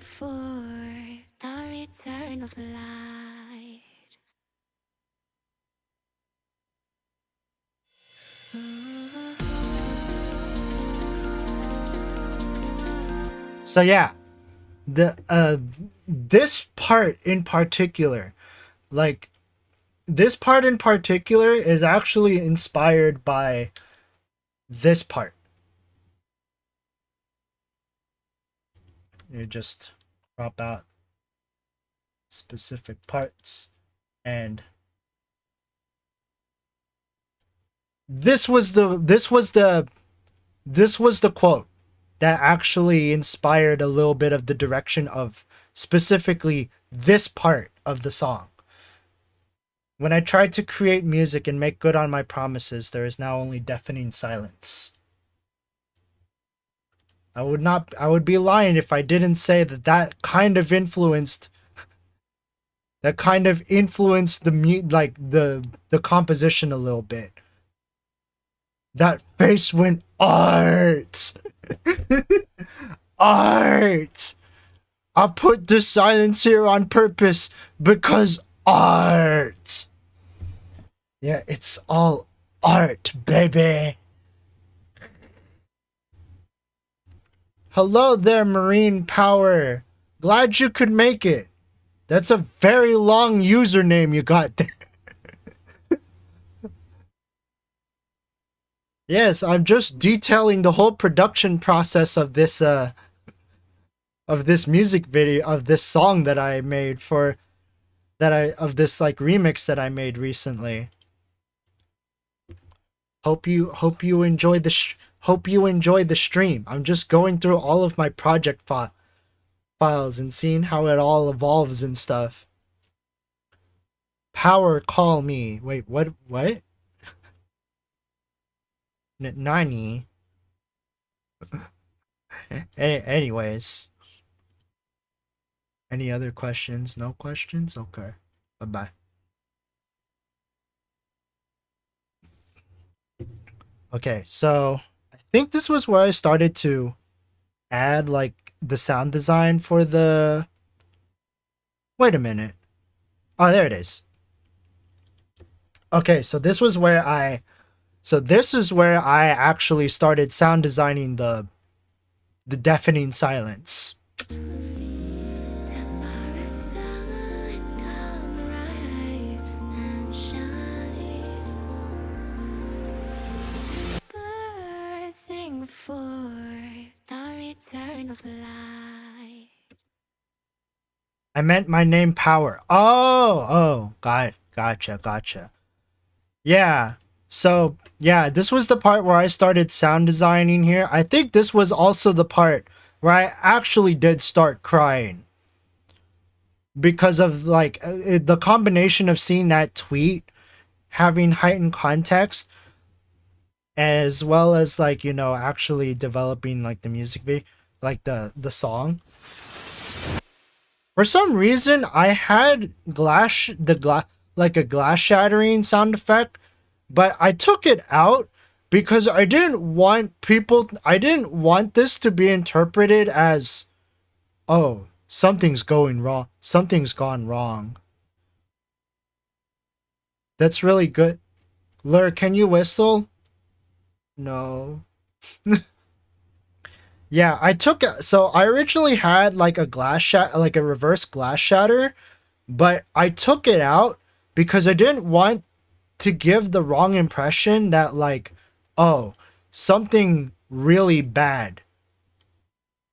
S2: For the return of light.
S1: So yeah, this part in particular, like this part in particular is actually inspired by this part. You just crop out specific parts, and this was the quote that actually inspired a little bit of the direction of specifically this part of the song. When I tried to create music and make good on my promises, there is now only deafening silence. I would be lying if I didn't say that kind of influenced the composition a little bit. That face went art. Art. I put the silence here on purpose because art. Yeah, it's all art, baby. Hello there, Marine Power. Glad you could make it. That's a very long username you got there. Yes, I'm just detailing the whole production process of this music video, of this song that I made of this like remix that I made recently. Hope you enjoy the stream. I'm just going through all of my project files and seeing how it all evolves and stuff. Power, call me. Wait, what? Nani? Anyways. Any other questions? No questions? Okay. Bye-bye. Okay, so I think this was where I started to add like the sound design for the... Wait a minute. Oh, there it is. Okay, so this is where I actually started sound designing the deafening silence.
S2: For the return of light.
S1: I meant my name Power. Oh, gotcha. Yeah, so yeah, this was the part where I started sound designing here. I think this was also the part where I actually did start crying. Because of like the combination of seeing that tweet, having heightened context, as well as like, you know, actually developing like the music video, like the song. For some reason, I had like a glass shattering sound effect, but I took it out because I didn't want this to be interpreted as, oh, something's going wrong. Something's gone wrong. That's really good. Lure, can you whistle? No. Yeah, so I originally had like a like a reverse glass shatter, but I took it out because I didn't want to give the wrong impression that like, oh, something really bad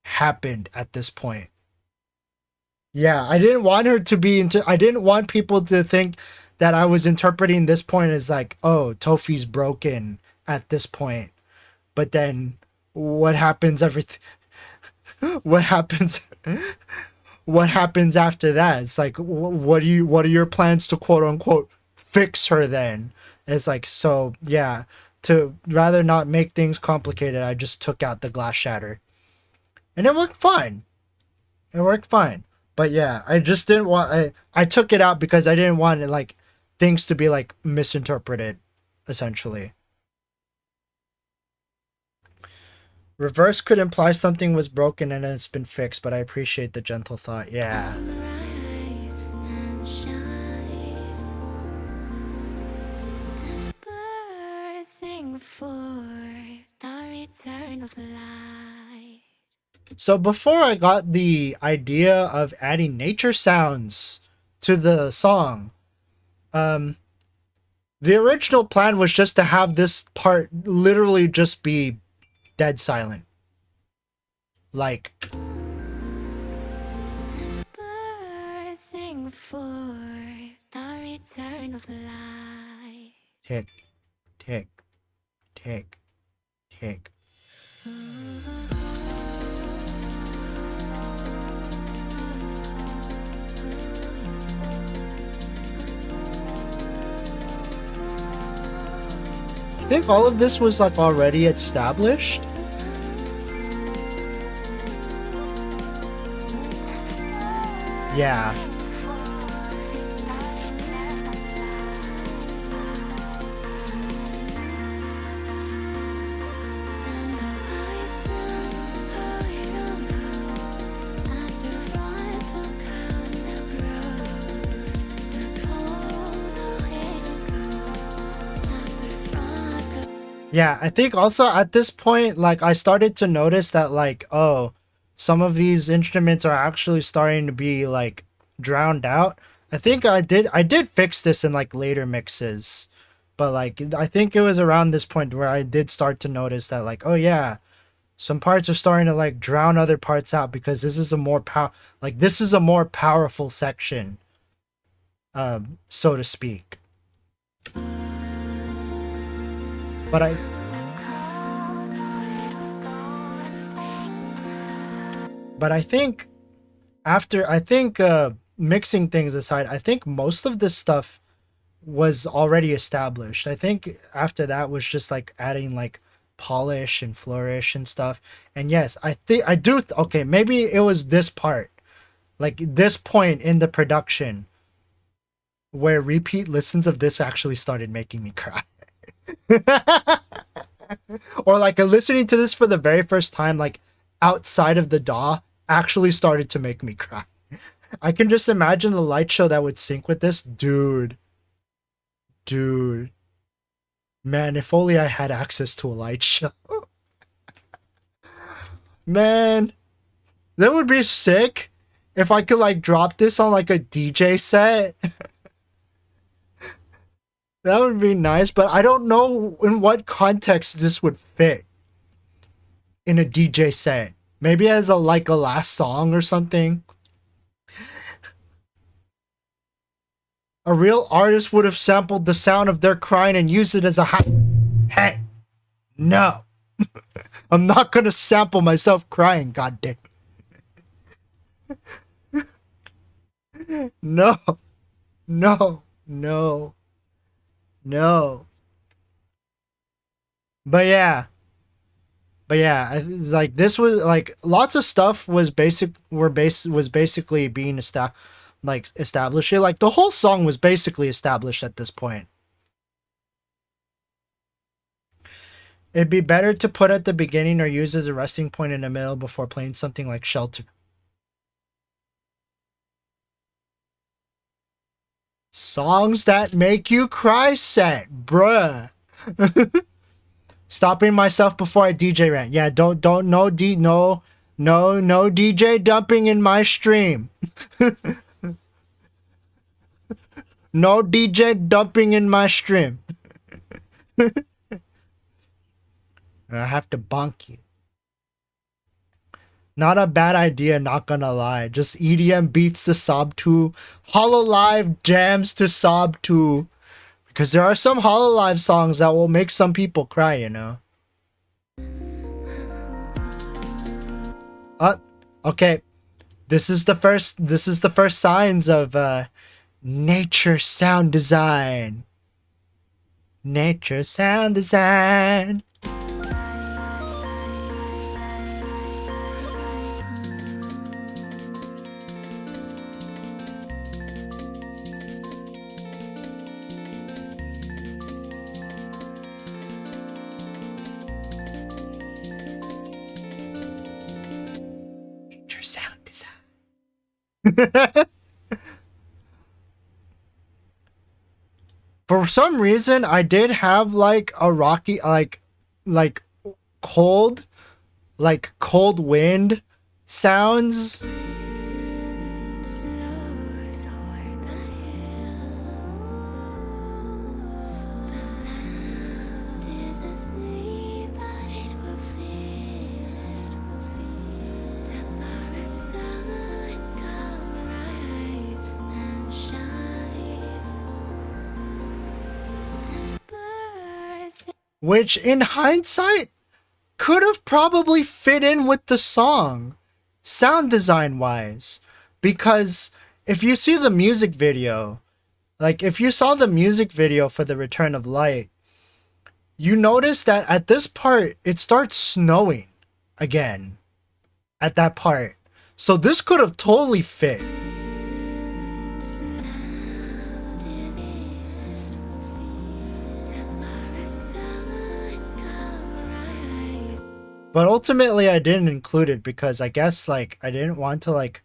S1: happened at this point. Yeah, I didn't want her to be I didn't want people to think that I was interpreting this point as like, oh, Tofi's broken at this point. But then what happens what happens after that? It's like, what are your plans to quote unquote fix her then? It's like, so yeah, to rather not make things complicated, I just took out the glass shatter. And it worked fine. But yeah, I just didn't want I took it out because I didn't want it, like things to be like misinterpreted, essentially. Reverse could imply something was broken and it's been fixed, but I appreciate the gentle thought. Yeah. So before I got the idea of adding nature sounds to the song, the original plan was just to have this part literally just be dead silent. Like, tick, tick, tick, tick. I think all of this was like already established. Yeah. Yeah, I think also at this point, like I started to notice that like, oh, some of these instruments are actually starting to be like drowned out. I think I did fix this in like later mixes, but like I think it was around this point where I did start to notice that like, oh yeah, some parts are starting to like drown other parts out because this is a more powerful section, so to speak. But I think mixing things aside, I think most of this stuff was already established. I think after that was just like adding like polish and flourish and stuff. And yes, okay, maybe it was this part, like this point in the production where repeat listens of this actually started making me cry. Or like listening to this for the very first time, like outside of the DAW, actually started to make me cry. I can just imagine the light show that would sync with this. Dude. Man, if only I had access to a light show. Man, that would be sick if I could like drop this on like a DJ set. That would be nice, but I don't know in what context this would fit in a DJ set. Maybe as a last song or something. A real artist would have sampled the sound of their crying and used it as a Hey, no. I'm not gonna sample myself crying, goddamn. No. But yeah. But yeah, like this was like lots of stuff was basically being established here. Like the whole song was basically established at this point. It'd be better to put at the beginning or use as a resting point in the middle before playing something like Shelter. Songs that make you cry set, bruh. Stopping myself before I DJ rant. Yeah, don't no DJ dumping in my stream. No DJ dumping in my stream. I have to bonk you. Not a bad idea, not gonna lie. Just EDM beats to Sob 2. Hololive jams to Sob 2. Because there are some Hololive songs that will make some people cry, you know. Okay. This is the first signs of nature sound design. Nature sound design. Sound design. For some reason, I did have like a rocky, like cold wind sounds. Which, in hindsight, could have probably fit in with the song, sound design-wise. Because if you see the music video, like, if you saw the music video for The Return of Light, you notice that at this part, it starts snowing again at that part. So this could have totally fit. But ultimately, I didn't include it because I guess, like, I didn't want to, like...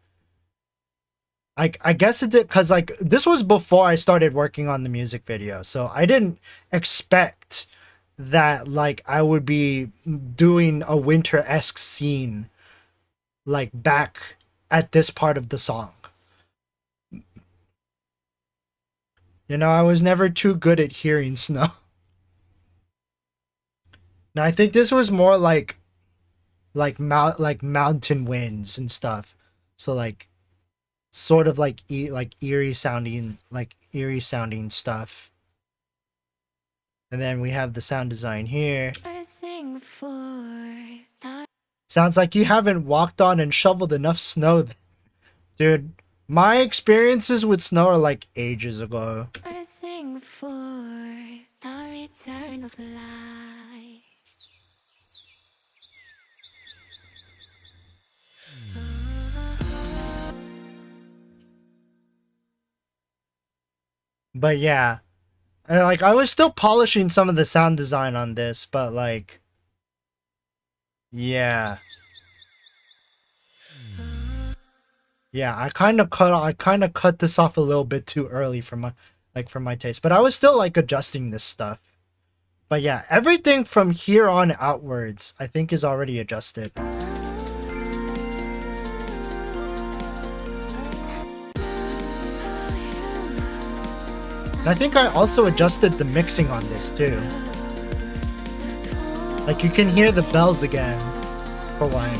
S1: I guess it did, because, like, this was before I started working on the music video. So I didn't expect that, like, I would be doing a winter-esque scene, like, back at this part of the song. You know, I was never too good at hearing snow. Now, I think this was more like mountain winds and stuff, so like sort of like eerie sounding stuff. And then we have the sound design here. Sounds like you haven't walked on and shoveled enough snow. Dude, my experiences with snow are like ages ago. But yeah, like I was still polishing some of the sound design on this, but like, yeah, I kind of cut this off a little bit too early for my taste. But I was still like adjusting this stuff. But yeah, everything from here on outwards, I think, is already adjusted. And I think I also adjusted the mixing on this too. Like you can hear the bells again, for one.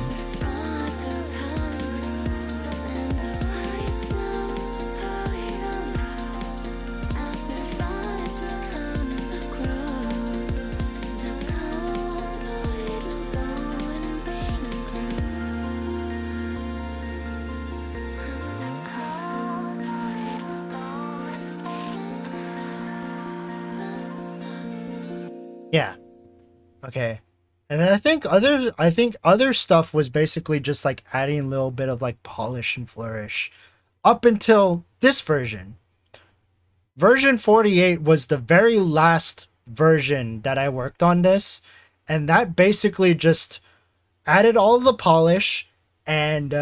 S1: Yeah. Okay. And then I think other stuff was basically just like adding a little bit of like polish and flourish up until this version. Version 48 was the very last version that I worked on this, and that basically just added all the polish and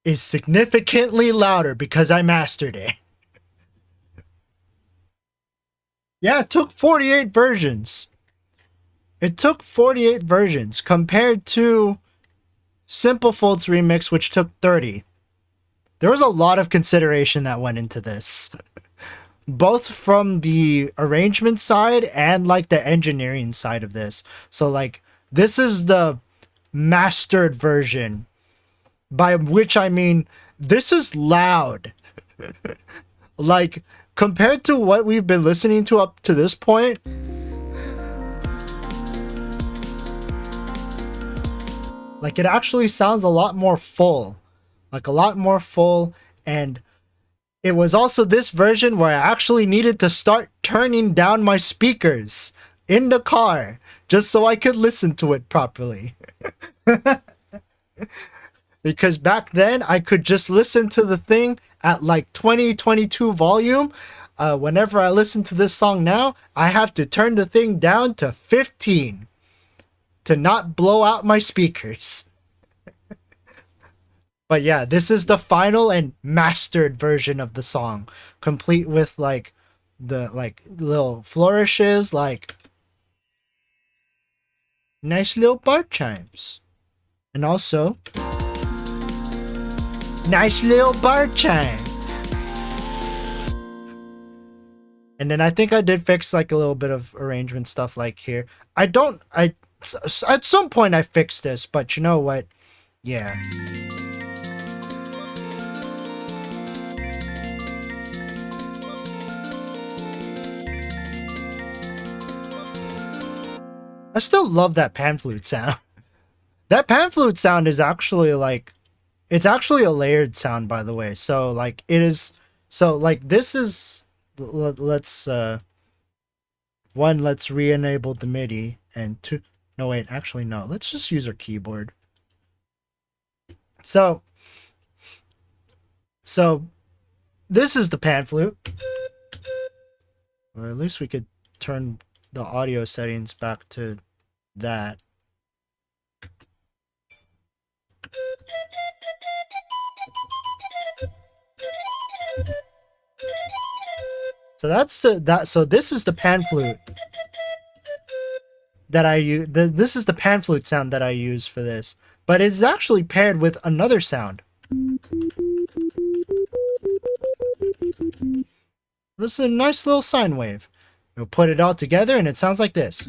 S1: is significantly louder because I mastered it. Yeah, it took 48 versions. It took 48 versions compared to Simplefold's remix, which took 30. There was a lot of consideration that went into this, both from the arrangement side and like the engineering side of this. So like, this is the mastered version, by which I mean this is loud. Like, compared to what we've been listening to up to this point, like, it actually sounds a lot more full. Like, a lot more full. And it was also this version where I actually needed to start turning down my speakers in the car just so I could listen to it properly. Because back then, I could just listen to the thing at like 20, 22 volume. Whenever I listen to this song now, I have to turn the thing down to 15 to not blow out my speakers. But yeah, this is the final and mastered version of the song, complete with like the like little flourishes, like nice little bar chimes, and also nice little bar chime. And then I think I did fix like a little bit of arrangement stuff like here. At some point I fixed this, but you know what? Yeah. I still love that pan flute sound. That pan flute sound is actually like, it's actually a layered sound, by the way. So like it is, so like this is, let's let's re-enable the MIDI, and two, no wait, actually no, let's just use our keyboard. So this is the pan flute, or at least we could turn the audio settings back to that. So that's so this is the pan flute that I use. This is the pan flute sound that I use for this, but it's actually paired with another sound. This is a nice little sine wave. We'll put it all together and it sounds like this.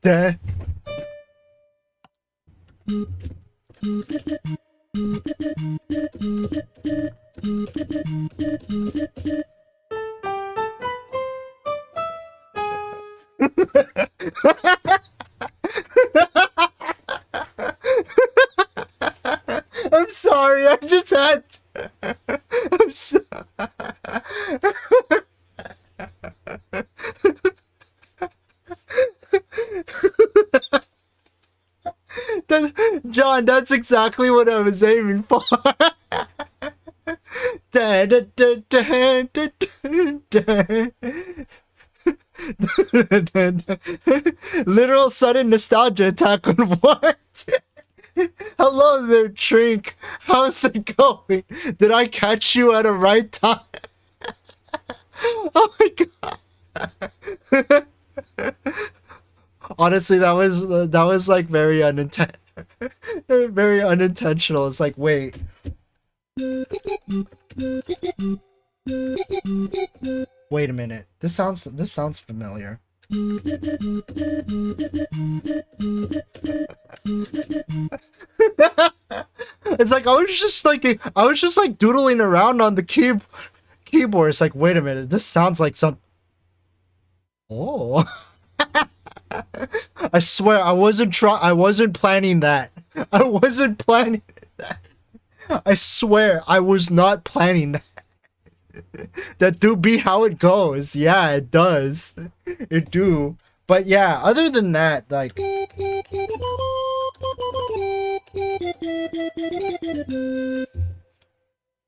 S1: That. I'm sorry, I just had to. I'm so John, that's exactly what I was aiming for. Literal sudden nostalgia attack on what? Hello there, Trink. How's it going? Did I catch you at a right time? Oh my god. Honestly, that was like very very unintentional. It's like, wait. Wait a minute. This sounds familiar. It's like I was just like doodling around on the keyboard. It's like, wait a minute, this sounds like some. Oh. I swear I wasn't planning that. I wasn't planning that. I swear I was not planning that. That do be how it goes. Yeah, it does. It do. But yeah, other than that, like,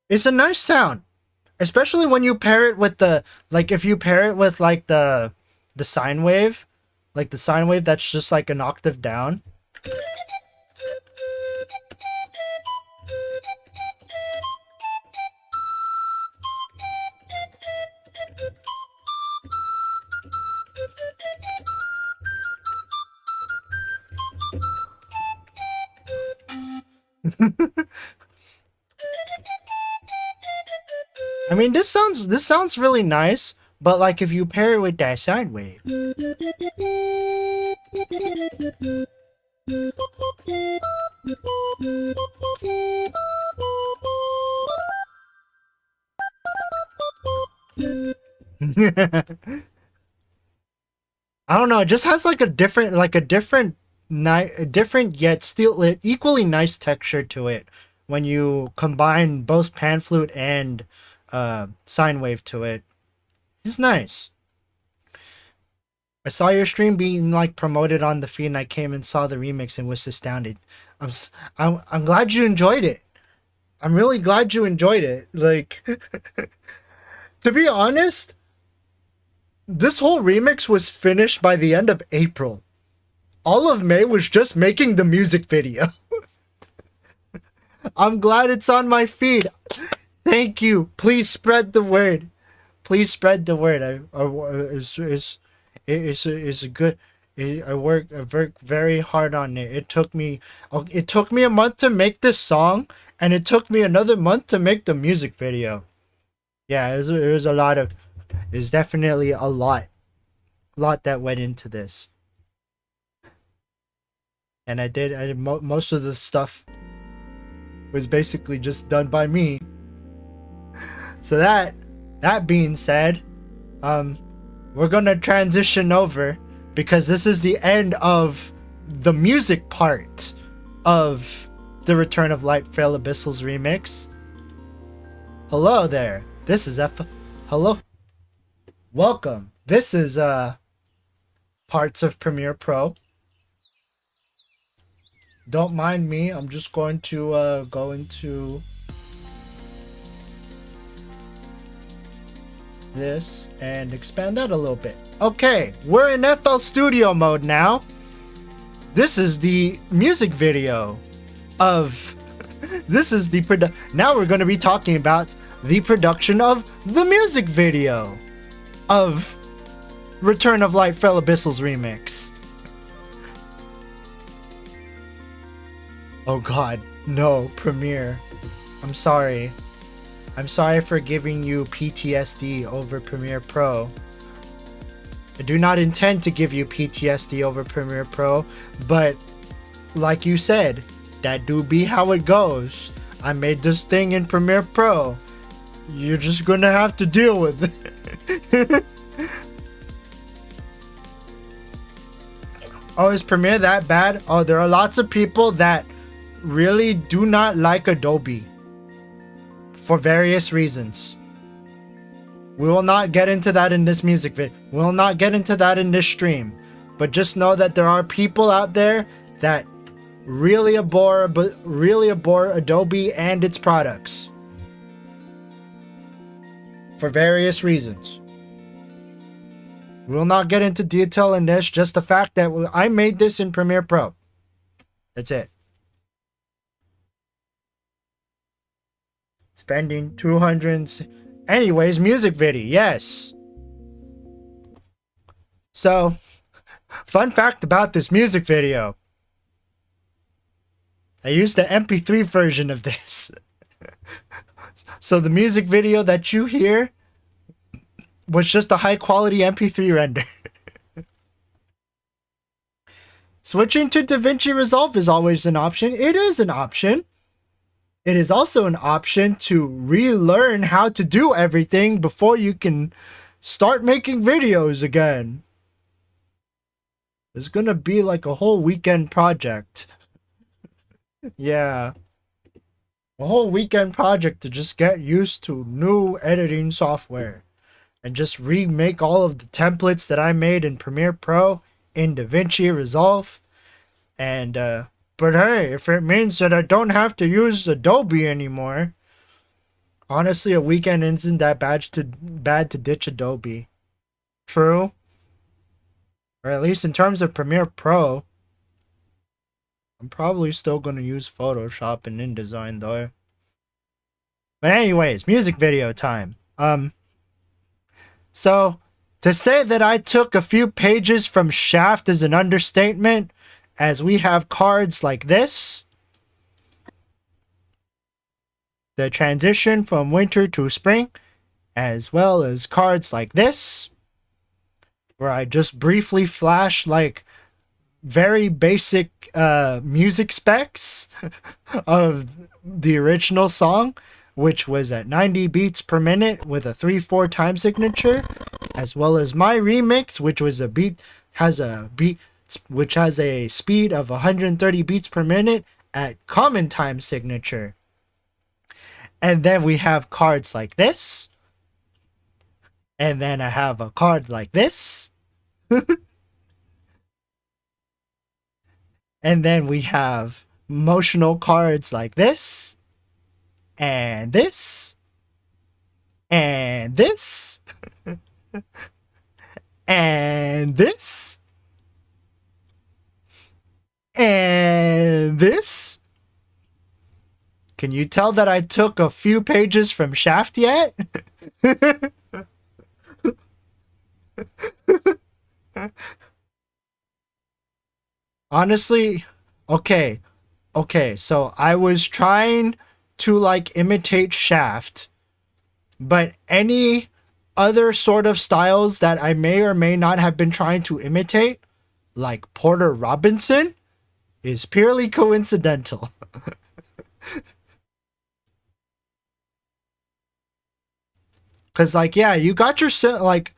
S1: it's a nice sound, especially when you pair it with the, like, if you pair it with like the sine wave, like the sine wave that's just like an octave down. I mean, this sounds really nice, but like if you pair it with that sine wave. I don't know, it just has like a different yet still equally nice texture to it when you combine both pan flute and sine wave to it. It's nice. I saw your stream being like promoted on the feed, and I came and saw the remix and was astounded. I'm glad you enjoyed it. I'm really glad you enjoyed it. Like, to be honest, this whole remix was finished by the end of April. All of May was just making the music video. I'm glad it's on my feed. Thank you. Please spread the word. Please spread the word. It's good. I worked very hard on it. It took me a month to make this song, and it took me another month to make the music video. Yeah, it was a lot of. It's definitely a lot that went into this. And most of the stuff was basically just done by me. So that being said, we're gonna transition over, because this is the end of the music part of the Return of Light Frail Abyssals remix. Hello there. This is hello. Welcome. This is parts of Premiere Pro. Don't mind me. I'm just going to go into this and expand that a little bit. Okay, we're in FL Studio mode now. This is the music video of now we're going to be talking about the production of the music video of Return of Light Frail Abyssals remix. Oh god, no, Premiere. I'm sorry. I'm sorry for giving you PTSD over Premiere Pro. I do not intend to give you PTSD over Premiere Pro, but like you said, that do be how it goes. I made this thing in Premiere Pro. You're just gonna have to deal with it. Oh, is Premiere that bad? Oh, there are lots of people that really do not like Adobe for various reasons. We will not get into that in this music video. We will not get into that in this stream. But just know that there are people out there that really abhor Adobe and its products for various reasons. We will not get into detail in this, just the fact that I made this in Premiere Pro. That's it. Spending 200. Anyways, music video, yes. So, fun fact about this music video. I used the MP3 version of this. So the music video that you hear was just a high quality MP3 render. Switching to DaVinci Resolve is always an option. It is an option. it is also an option to relearn how to do everything before you can start making videos again. It's gonna be like a whole weekend project. Yeah. A whole weekend project to just get used to new editing software. And just remake all of the templates that I made in Premiere Pro in DaVinci Resolve. And, but hey, if it means that I don't have to use Adobe anymore, honestly, a weekend isn't that bad to ditch Adobe. True. Or at least in terms of Premiere Pro, I'm probably still going to use Photoshop and InDesign though. But anyways, music video time. So, to say that I took a few pages from Shaft is an understatement, as we have cards like this. The transition from winter to spring, as well as cards like this, where I just briefly flash like very basic music specs of the original song, which was at 90 beats per minute with a 3/4 time signature, as well as my remix, which was which has a speed of 130 beats per minute at common time signature. And then we have cards like this. And then I have a card like this. And then we have emotional cards like this. And this. And this. And this. And this. Can you tell that I took a few pages from Shaft yet? Honestly, okay, so I was trying to like imitate Shaft, but any other sort of styles that I may or may not have been trying to imitate, like Porter Robinson, is purely coincidental. Cause like, yeah, you got your like.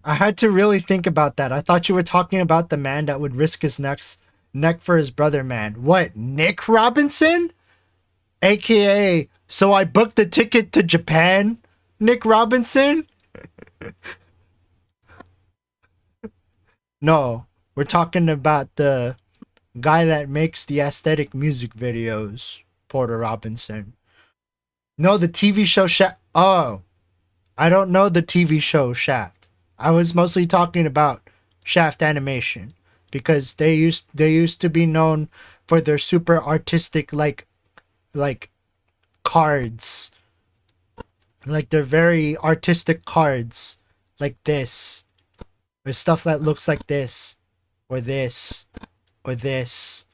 S1: I had to really think about that. I thought you were talking about the man that would risk his neck for his brother, man. What, Nick Robinson? AKA, so I booked a ticket to Japan, Nick Robinson? No, we're talking about the guy that makes the aesthetic music videos, Porter Robinson. No, the TV show Shaft. Oh, I don't know the TV show Shaft. I was mostly talking about Shaft Animation because they used to be known for their super artistic like cards. Like they're very artistic cards like this. Or stuff that looks like this or this or this.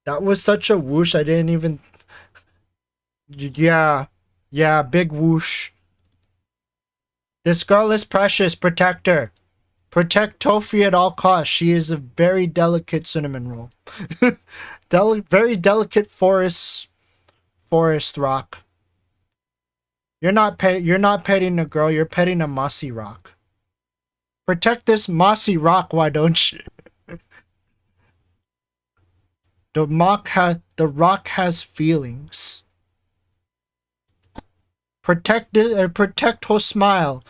S1: That was such a whoosh, I didn't even. Yeah, big whoosh. This girl is precious. Protect her. Protect Tofi at all costs. She is a very delicate cinnamon roll. Very delicate forest rock. You're not petting a girl. You're petting a mossy rock. Protect this mossy rock. Why don't you? The rock has feelings. Protect her smile.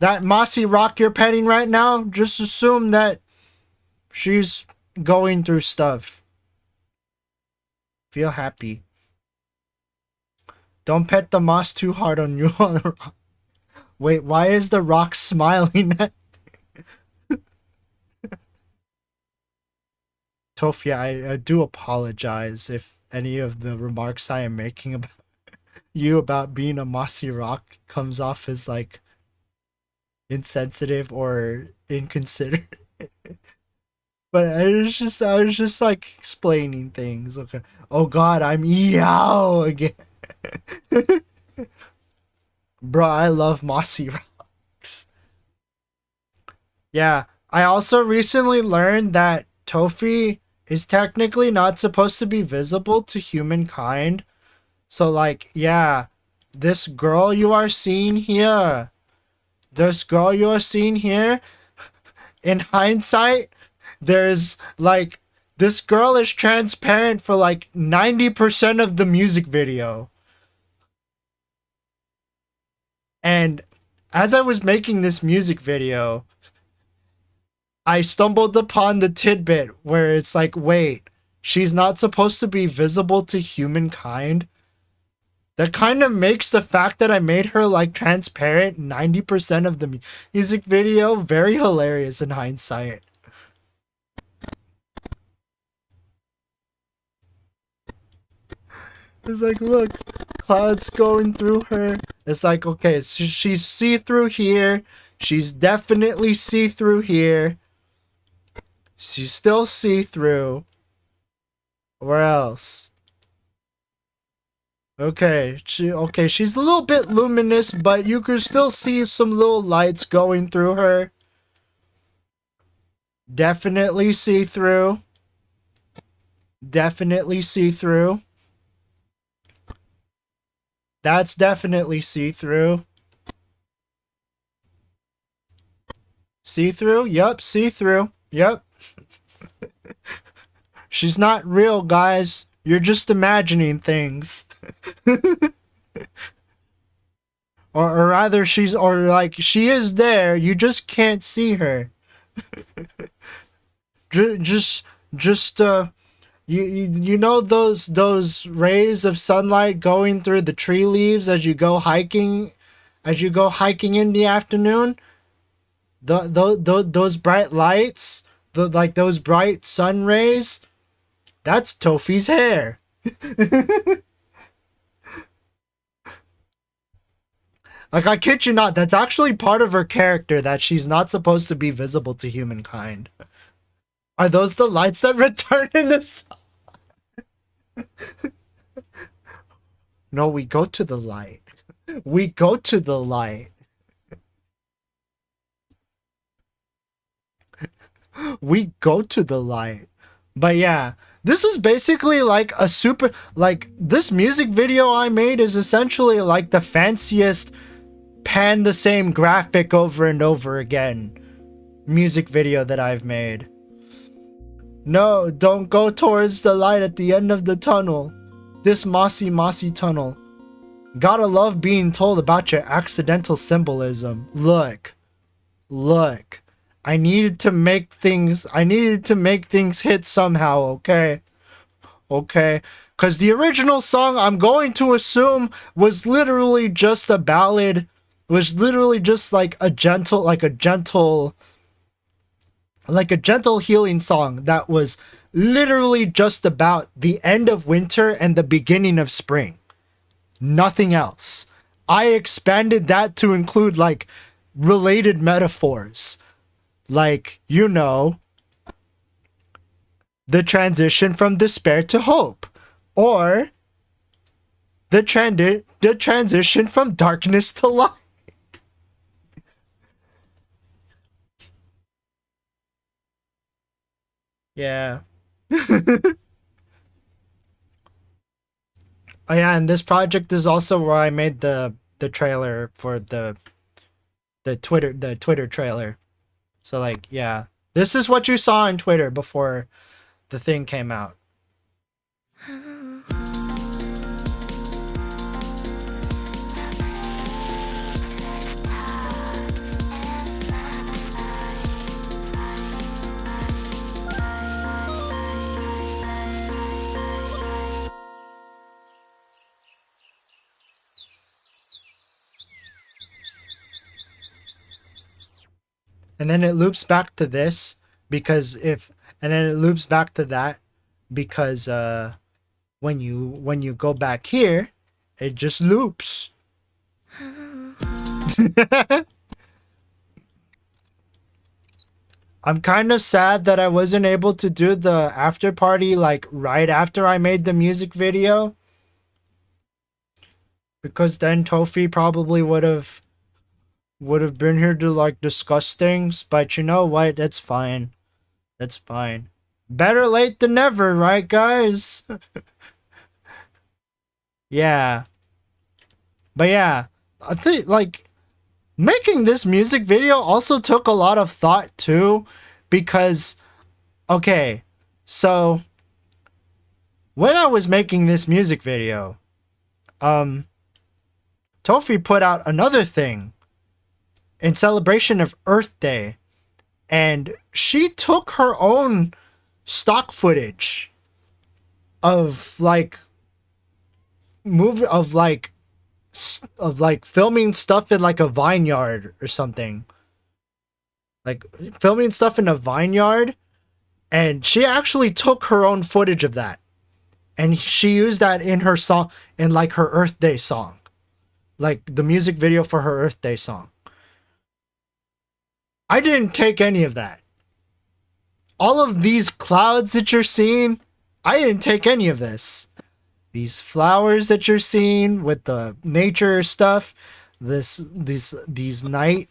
S1: That mossy rock you're petting right now, just assume that she's going through stuff. Feel happy. Don't pet the moss too hard on you on the rock. Wait, why is the rock smiling at Tofia, I do apologize if any of the remarks I am making about you about being a mossy rock comes off as like insensitive or inconsiderate. But I was just like explaining things. Okay. Oh god, I'm Yao again. Bro, I love mossy rocks. Yeah, I also recently learned that Tofi is technically not supposed to be visible to humankind. So like, yeah, this girl you are seeing here, this girl you are seeing here, in hindsight, there's like, this girl is transparent for like 90% of the music video. And as I was making this music video, I stumbled upon the tidbit where it's like, wait, she's not supposed to be visible to humankind. That kind of makes the fact that I made her like transparent 90% of the music video very hilarious in hindsight. It's like, look, clouds going through her. It's like, okay, so she's see-through here. She's definitely see-through here. She's still see-through. Where else? Okay, she's a little bit luminous, but you can still see some little lights going through her. Definitely see-through. Definitely see-through. That's definitely see-through. See-through? Yup, see-through. Yup. She's not real, guys. You're just imagining things. or rather, she is there. You just can't see her. You know those rays of sunlight going through the tree leaves as you go hiking in the afternoon? Those bright lights, those bright sun rays, that's Tofi's hair. Like, I kid you not, that's actually part of her character, that she's not supposed to be visible to humankind. Are those the lights that return in the sun? No, we go to the light. We go to the light. We go to the light. But yeah, this is basically like a super, like, this music video I made is essentially like the fanciest pan the same graphic over and over again music video that I've made. No, don't go towards the light at the end of the tunnel. This mossy tunnel. Gotta love being told about your accidental symbolism. Look. I needed to make things hit somehow, okay? Okay? Because the original song, I'm going to assume, was literally just a ballad. Was literally just like a gentle healing song that was literally just about the end of winter and the beginning of spring. Nothing else. I expanded that to include like related metaphors. Like, you know, the transition from despair to hope, or the transition from darkness to light. Yeah. Oh yeah, and this project is also where I made the trailer for the Twitter trailer. So like, yeah. This is what you saw on Twitter before the thing came out. And then it loops back to this because and then it loops back to that because when you go back here, it just loops. I'm kind of sad that I wasn't able to do the after party like right after I made the music video, because then Tofi probably would have would have been here to like discuss things, but you know what? That's fine. That's fine. Better late than never, right, guys? Yeah. But yeah, I think like making this music video also took a lot of thought too, because okay, so when I was making this music video, Tofi put out another thing in celebration of Earth Day, and she took her own stock footage of like filming stuff in like a vineyard or something, like filming stuff in a vineyard, and she actually took her own footage of that, and she used that in her song, in like her Earth Day song, like the music video for her Earth Day song. I didn't take any of that. All of these clouds that you're seeing, I didn't take any of this. These flowers that you're seeing with the nature stuff, these night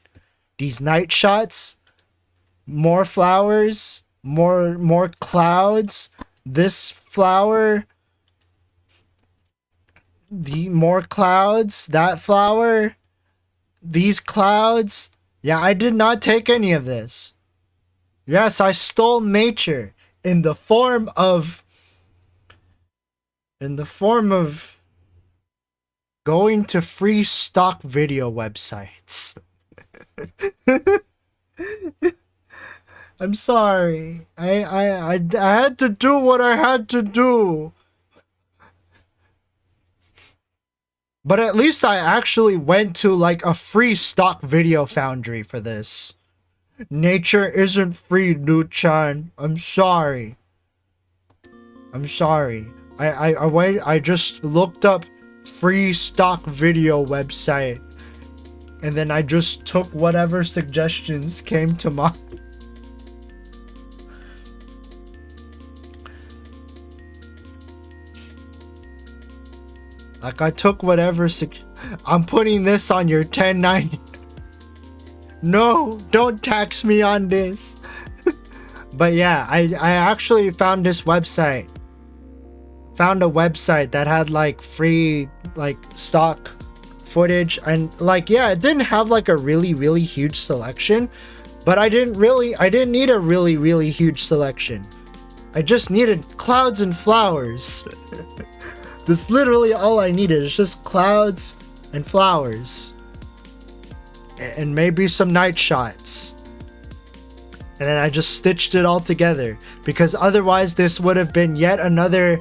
S1: shots, more flowers, more clouds, this flower, the more clouds, that flower, these clouds. Yeah, I did not take any of this. Yes, I stole nature in the form of going to free stock video websites. I'm sorry. I had to do what I had to do. But at least I actually went to like a free stock video foundry for this. Nature isn't free, Dude-chan. I'm sorry. I'm sorry. I just looked up free stock video website, and then I just took whatever suggestions came to mind. Like I took whatever I'm putting this on your 1090. No, don't tax me on this. But yeah, I actually found this website. Found a website that had like free like stock footage, and like yeah, it didn't have like a really huge selection, but I didn't need a really huge selection. I just needed clouds and flowers. That's literally all I needed. It's just clouds and flowers. And maybe some night shots. And then I just stitched it all together. Because otherwise this would have been yet another...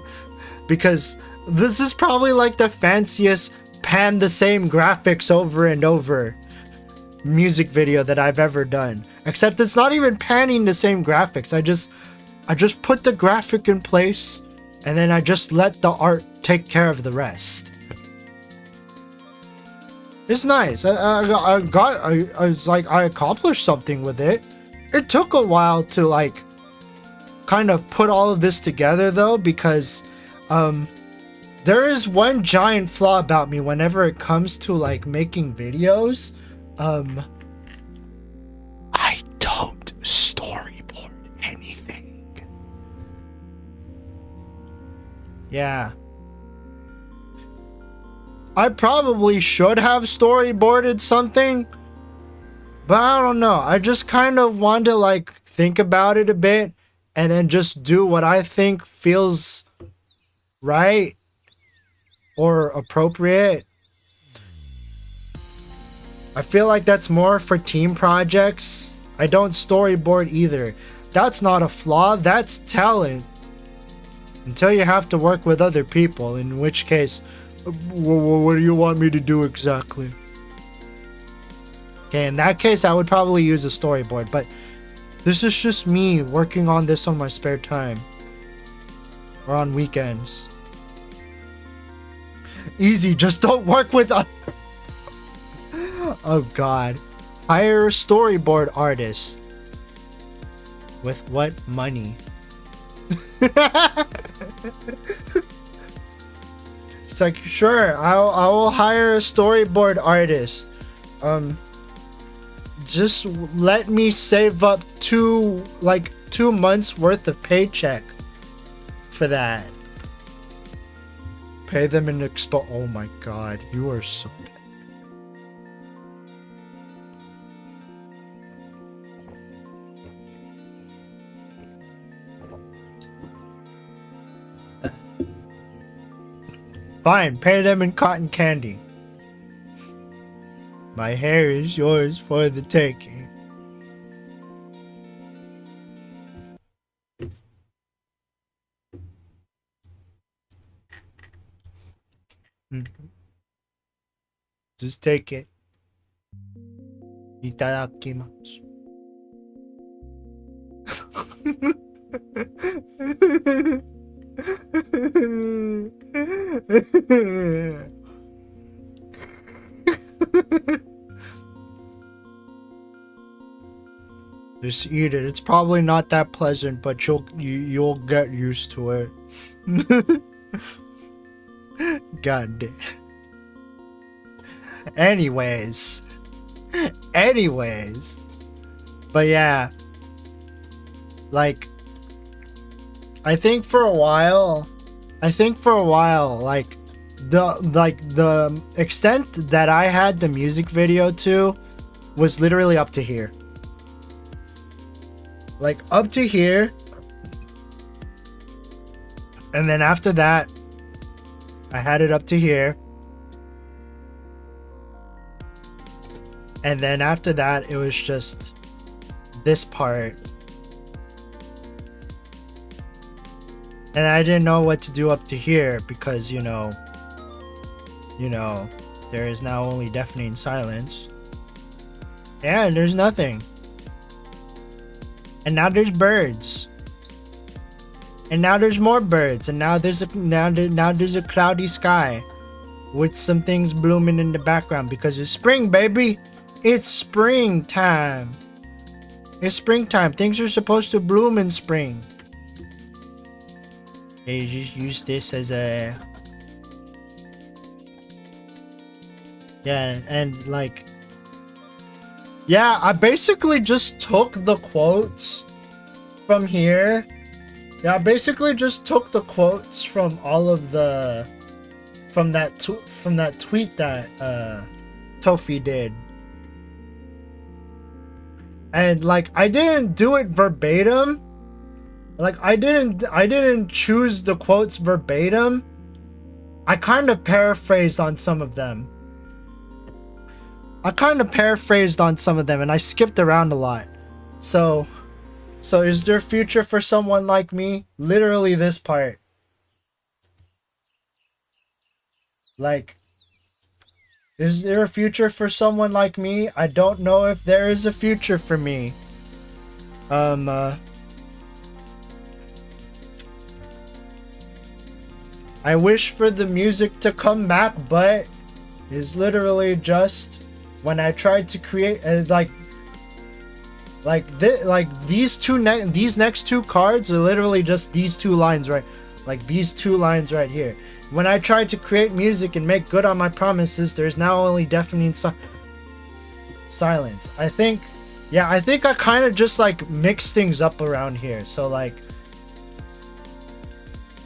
S1: Because this is probably like the fanciest pan the same graphics over and over music video that I've ever done. Except it's not even panning the same graphics. I just put the graphic in place, and then I just let the art take care of the rest. It's nice. I was like, I accomplished something with it. It took a while to like kind of put all of this together though, because there is one giant flaw about me whenever it comes to like making videos. I don't storyboard anything. Yeah. I probably should have storyboarded something, but I don't know. I just kind of want to like think about it a bit and then just do what I think feels right or appropriate. I feel like that's more for team projects. I don't storyboard either. That's not a flaw, that's talent. Until you have to work with other people, in which case, what do you want me to do exactly? Okay, in that case, I would probably use a storyboard, but this is just me working on this on my spare time. Or on weekends. Easy, just don't work with us. Oh god. Hire a storyboard artist. With what money? It's like, sure, I will hire a storyboard artist. just let me save up 2 months worth of paycheck for that. Pay them in expo. Oh my god, you are so. Fine, pay them in cotton candy. My hair is yours for the taking. Just take it. Itadakimasu. Just eat it. It's probably not that pleasant, but you'll get used to it. God damn. Anyways. But yeah. Like, I think for a while, like the extent that I had the music video to was literally up to here. Like up to here. And then after that, I had it up to here. And then after that, it was just this part. And I didn't know what to do up to here because, you know, there is now only deafening silence. And there's nothing. And now there's birds. And now there's more birds. And now there's a cloudy sky with some things blooming in the background because it's spring, baby. It's springtime. It's springtime. Things are supposed to bloom in spring. They just use this as a... Yeah, and like... Yeah, I basically just took the quotes from here. Yeah, I basically just took the quotes from all of the... From that tweet that Tofi did. And like, I didn't do it verbatim. Like, I didn't choose the quotes verbatim. I kind of paraphrased on some of them. And I skipped around a lot. So is there a future for someone like me? Literally this part. Like, is there a future for someone like me? I don't know if there is a future for me. I wish for the music to come back, but it's literally just when I tried to create these next two cards are literally just these two lines, right? Like these two lines right here. When I tried to create music and make good on my promises, there's now only deafening silence. I think I kind of just like mixed things up around here. So like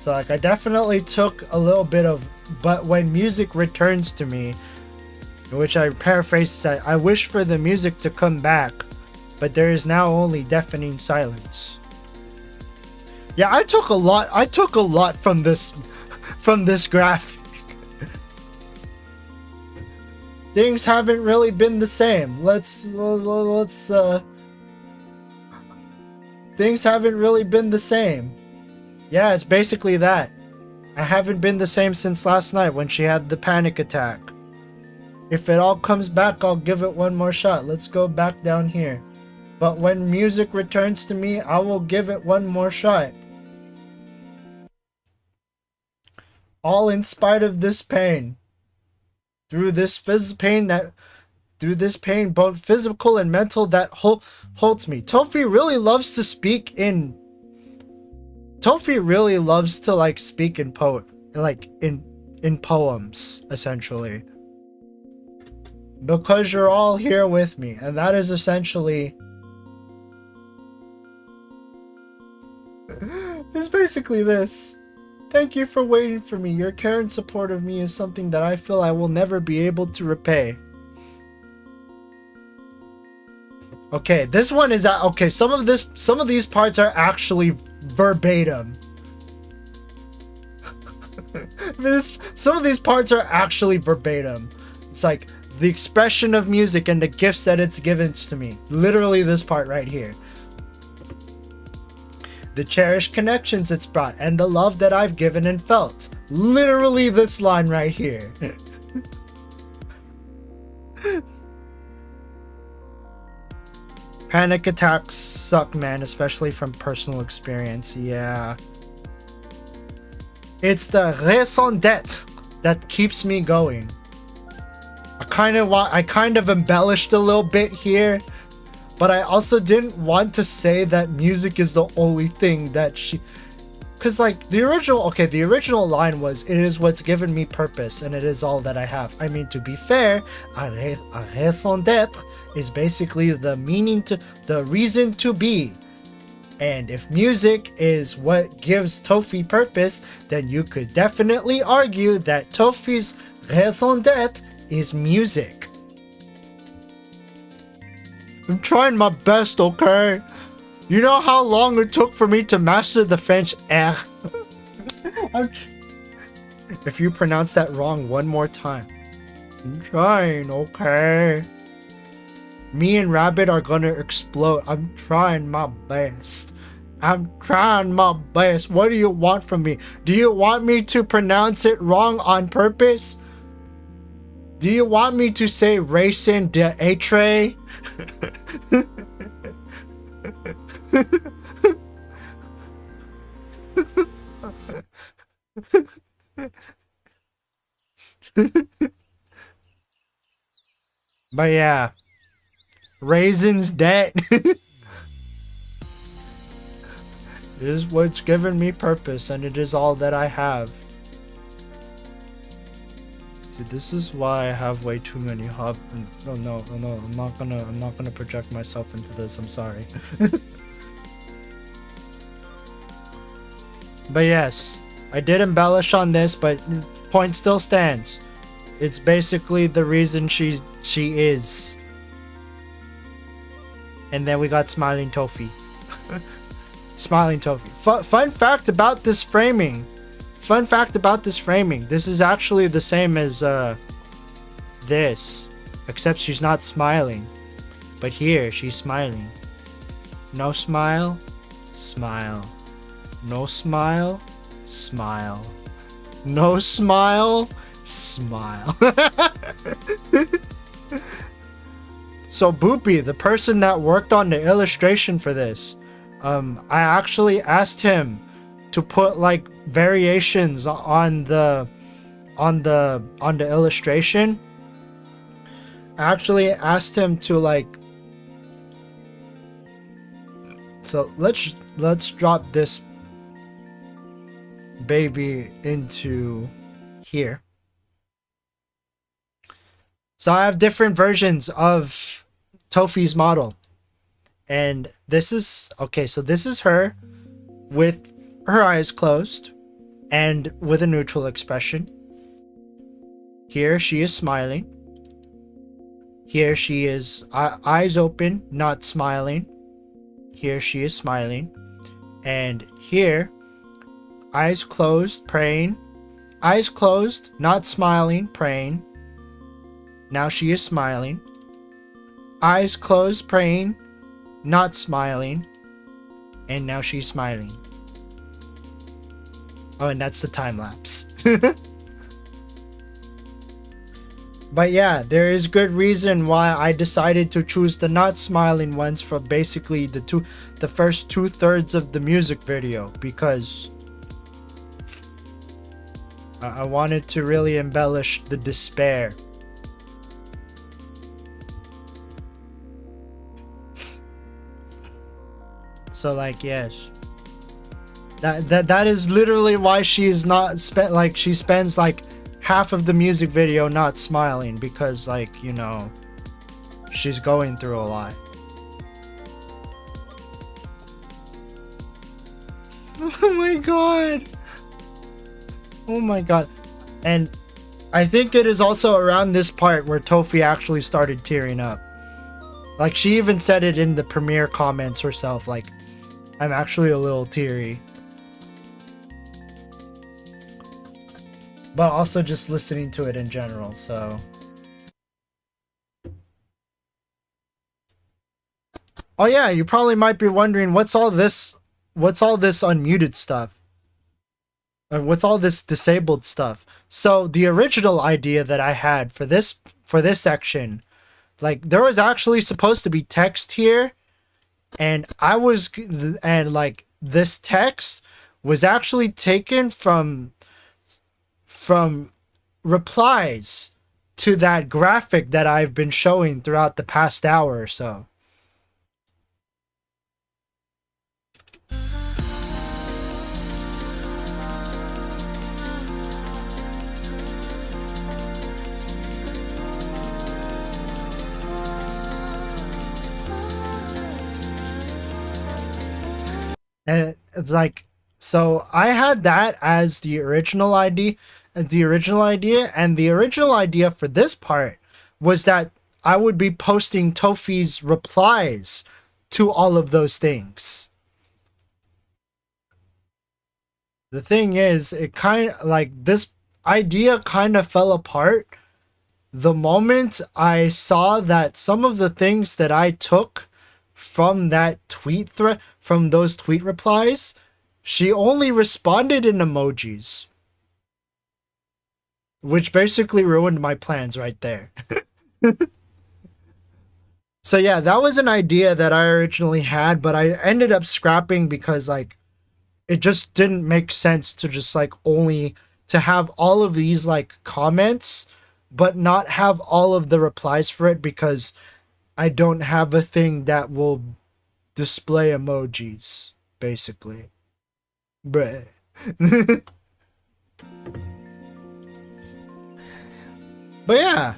S1: I definitely took a little bit of, but when music returns to me, which I paraphrased, said, I wish for the music to come back, but there is now only deafening silence. Yeah, I took a lot from this graphic. Things haven't really been the same. Things haven't really been the same. Yeah, it's basically that. I haven't been the same since last night when she had the panic attack. If it all comes back, I'll give it one more shot. Let's go back down here. But when music returns to me, I will give it one more shot. All in spite of this pain. Through this pain, both physical and mental, that holds me. Tofi really loves to speak in... Tofi really loves to like speak in in poems, essentially. because you're all here with me, and that is essentially it's basically this. Thank you for waiting for me. Your care and support of me is something that I feel I will never be able to repay. Okay, this one is okay. Some of these parts are actually verbatim. Some of these parts are actually verbatim. It's like the expression of music and the gifts that it's given to me. Literally this part right here. The cherished connections it's brought and the love that I've given and felt. Literally this line right here. Panic attacks suck, man, especially from personal experience. Yeah. It's the raison d'etre that keeps me going. I kind of embellished a little bit here, but I also didn't want to say that music is the only thing that she, cause like the original line was, "It is what's given me purpose, and it is all that I have." I mean, to be fair, a raison d'etre is basically the reason to be. And if music is what gives Tofi purpose, then you could definitely argue that Tofi's raison d'etre is music. I'm trying my best, okay? You know how long it took for me to master the French R? If you pronounce that wrong one more time. I'm trying, okay? Me and Rabbit are gonna explode. I'm trying my best. I'm trying my best. What do you want from me? Do you want me to pronounce it wrong on purpose? Do you want me to say racing d'etre? But yeah. Raisins debt is what's given me purpose, and it is all that I have. See, this is why I have way too many no, I'm not gonna project myself into this. I'm sorry. But yes, I did embellish on this, but point still stands. It's basically the reason she is. And then we got Smiling Tofi. Smiling Tofi. Fun fact about this framing. This is actually the same as this. Except she's not smiling. But here, she's smiling. No smile, smile. No smile, smile. No smile, smile. So Boopy, the person that worked on the illustration for this, I actually asked him to put like variations on the illustration. I actually asked him to like. So let's drop this baby into here. So I have different versions of Tofi's model, and this is okay. So this is her with her eyes closed and with a neutral expression. Here she is smiling. Here she is eyes open, not smiling. Here she is smiling, and here eyes closed, praying. Eyes closed, not smiling, praying. Now she is smiling. Eyes closed, praying, not smiling. And now she's smiling. Oh, and that's the time lapse. But yeah, there is good reason why I decided to choose the not smiling ones for basically the first 2/3 of the music video, because I wanted to really embellish the despair. So like, yes, that is literally why she's not she spends like half of the music video not smiling because, like, you know, she's going through a lot. Oh my god. Oh my god. And I think it is also around this part where Tofi actually started tearing up. Like, she even said it in the premiere comments herself, like, I'm actually a little teary. But also just listening to it in general, so. Oh yeah, you probably might be wondering, what's all this unmuted stuff? What's all this disabled stuff? So the original idea that I had for this section, like, there was actually supposed to be text here, and like, this text was actually taken from replies to that graphic that I've been showing throughout the past hour or so. And it's like, so I had that as the original idea, and the original idea for this part was that I would be posting Tofi's replies to all of those things. The thing is, it kind of, like, this idea kind of fell apart the moment I saw that some of the things that I took from that tweet thread, from those tweet replies, she only responded in emojis. Which basically ruined my plans right there. So yeah, that was an idea that I originally had, but I ended up scrapping because, like, it just didn't make sense to just, like, only to have all of these, like, comments, but not have all of the replies for it, because I don't have a thing that will display emojis, basically. Bruh. But yeah.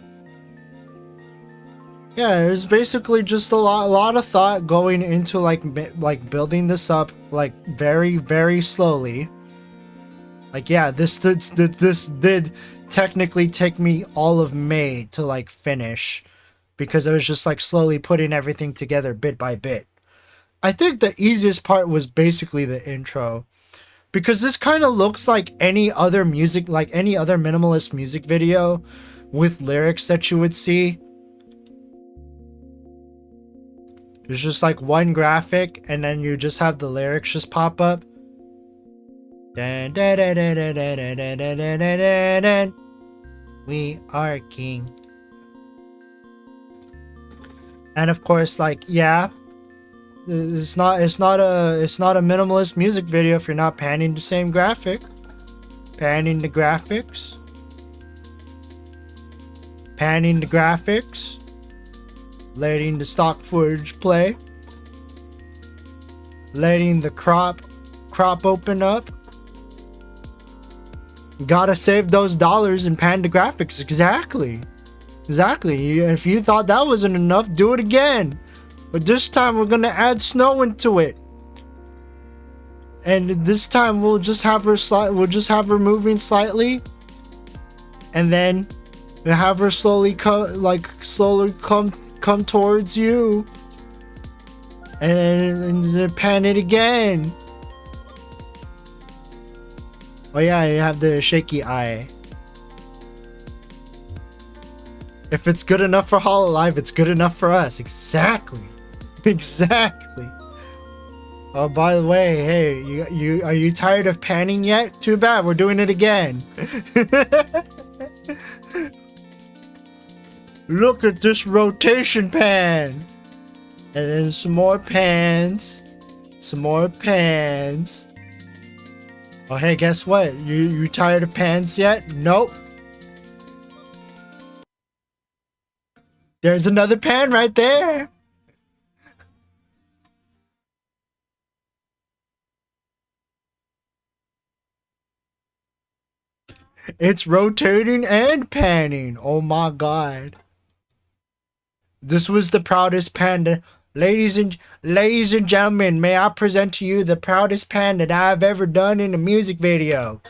S1: Yeah, it was basically just a lot of thought going into, like building this up, like, very, very slowly. Like, yeah, this did technically take me all of May to, like, finish, because I was just, like, slowly putting everything together bit by bit. I think the easiest part was basically the intro, because this kind of looks like any other music, like any other minimalist music video with lyrics that you would see. There's just, like, one graphic, and then you just have the lyrics just pop up. We are king. And of course, like, yeah, it's not a minimalist music video if you're not panning the same graphic. Panning the graphics. Panning the graphics. Letting the stock footage play. Letting the crop open up. Gotta save those dollars and pan the graphics. Exactly. If you thought that wasn't enough, do it again. But this time we're gonna add snow into it. And this time we'll just have her moving slightly. And then we'll have her slowly come towards you, and then pan it again. Oh yeah, you have the shaky eye. If it's good enough for Hololive, it's good enough for us. Exactly. Oh, by the way, hey, you are you tired of panning yet? Too bad, we're doing it again. Look at this rotation pan. And then some more pans. Some more pans. Oh, hey, guess what? You tired of pans yet? Nope. There's another pan right there. It's rotating and panning. Oh my god. This was the proudest panda. Ladies and gentlemen, may I present to you the proudest panda that I've ever done in a music video.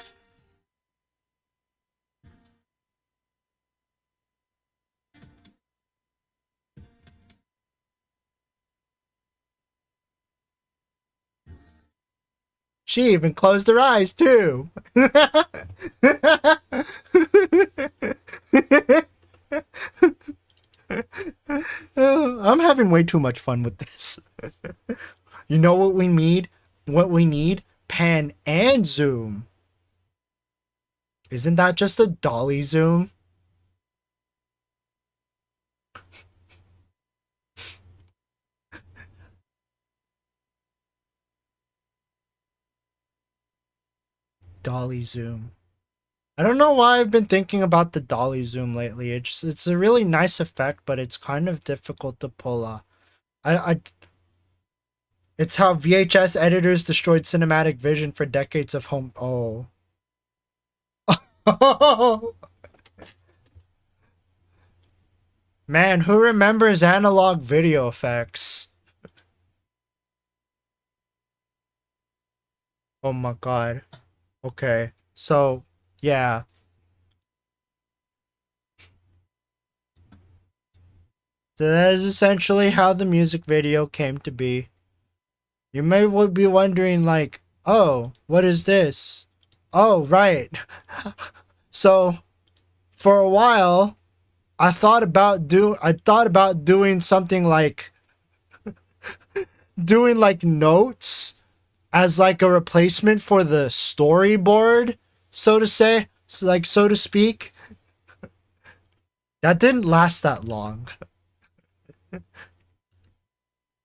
S1: She even closed her eyes too. I'm having way too much fun with this. You know what we need? What we need? Pan and zoom. Isn't that just a dolly zoom? Dolly zoom. I don't know why I've been thinking about the dolly zoom lately. It's a really nice effect, but it's kind of difficult to pull off. It's how VHS editors destroyed cinematic vision for decades of home. Oh. Man, who remembers analog video effects? Oh my god. Okay, so yeah. So that is essentially how the music video came to be. You may be wondering like, oh, what is this? Oh, right. So for a while, I thought about doing something like doing like notes as like a replacement for the storyboard, so to say, so to speak. That didn't last that long.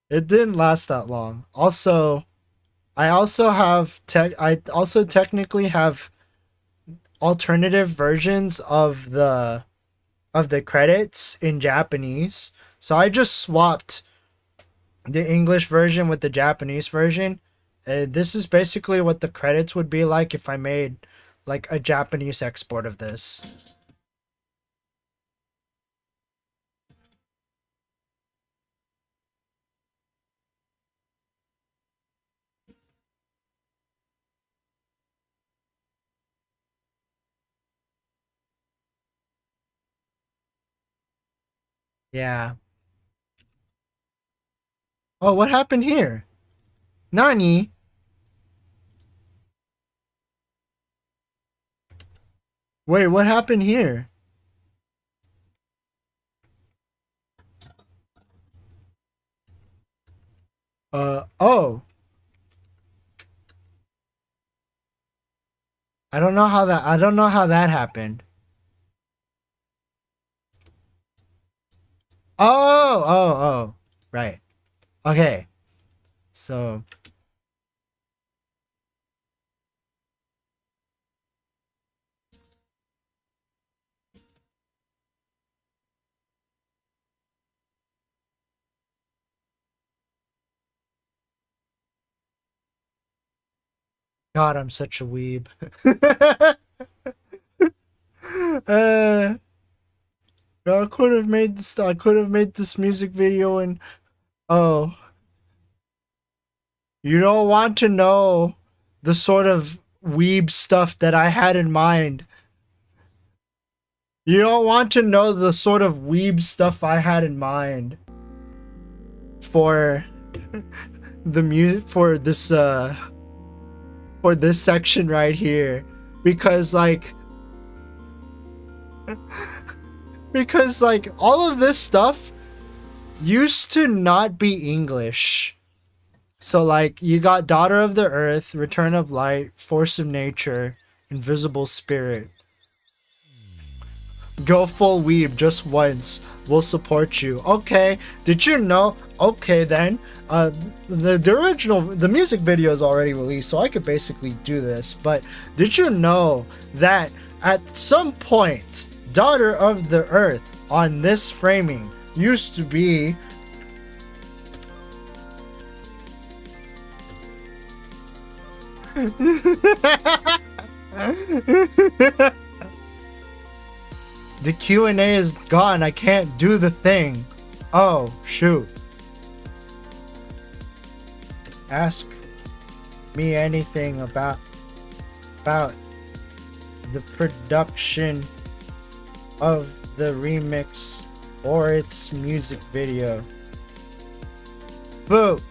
S1: It didn't last that long. Also, I also technically have alternative versions of the credits in Japanese. So I just swapped the English version with the Japanese version. This is basically what the credits would be like if I made like a Japanese export of this. Yeah. Oh, what happened here? Nani? Wait, what happened here? Oh. I don't know how that happened. Oh. Right. Okay. So God, I'm such a weeb. I could have made this music video and oh, you don't want to know the sort of weeb stuff that I had in mind. You don't want to know the sort of weeb stuff I had in mind for the music for this section right here, because like all of this stuff used to not be English. So like you got Daughter of the Earth, Return of Light, Force of Nature, Invisible Spirit. Go full weeb just once. We'll support you. Okay. Did you know? Okay then. The music video is already released, so I could basically do this. But did you know that at some point, Daughter of the Earth on this framing used to be The Q&A is gone. I can't do the thing. Oh, shoot. Ask me anything about the production of the remix or its music video. Boo.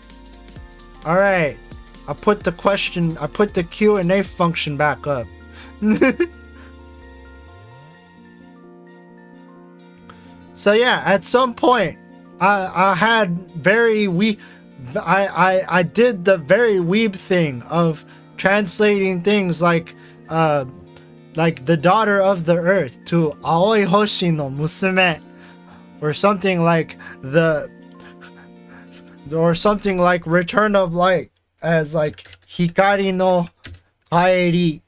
S1: All right. I put the Q&A function back up. So yeah, at some point I did the very weeb thing of translating things like the daughter of the earth to Aoi Hoshi no Musume, or something like Return of Light as like Hikari no Kaeri.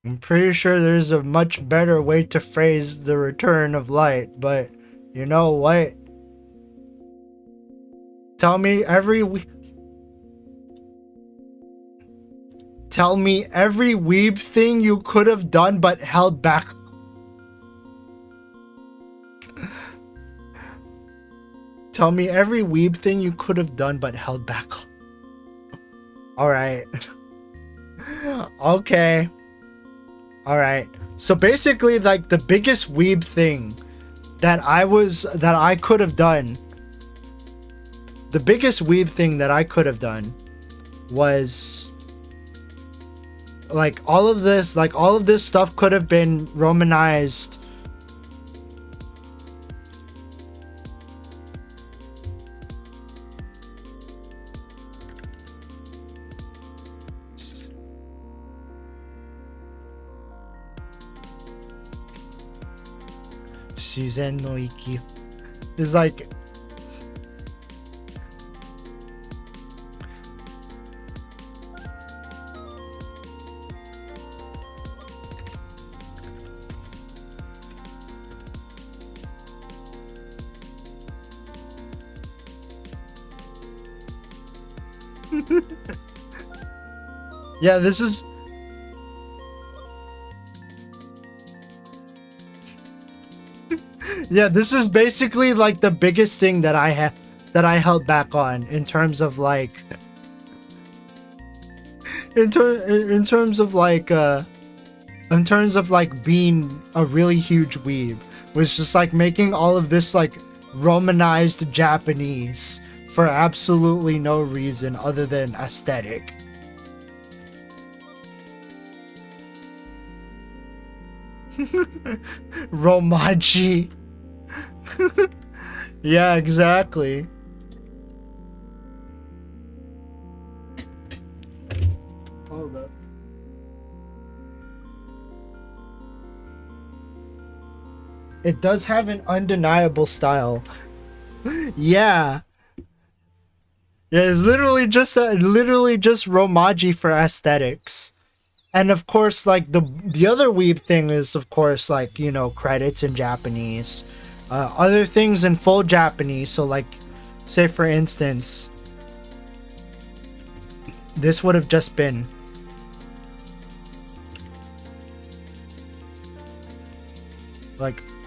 S1: I'm pretty sure there's a much better way to phrase the return of light, but you know what? Tell me every weeb thing you could have done but held back. Tell me every weeb thing you could have done but held back. Alright. Okay. Alright. So basically, like, the biggest weeb thing that I could have done. The biggest weeb thing that I could have done was like all of this stuff could have been romanized. Shizen no iki. It's like yeah, this is yeah, this is basically like the biggest thing that I held back on in terms of like in terms of like being a really huge weeb, was just like making all of this like romanized Japanese for absolutely no reason other than aesthetic. Romaji. Yeah, exactly. Hold up. It does have an undeniable style. Yeah. Yeah, it's literally just Romaji for aesthetics. And of course, like the other weeb thing is, of course, like, you know, credits in Japanese, other things in full Japanese. So like, say for instance, this would have just been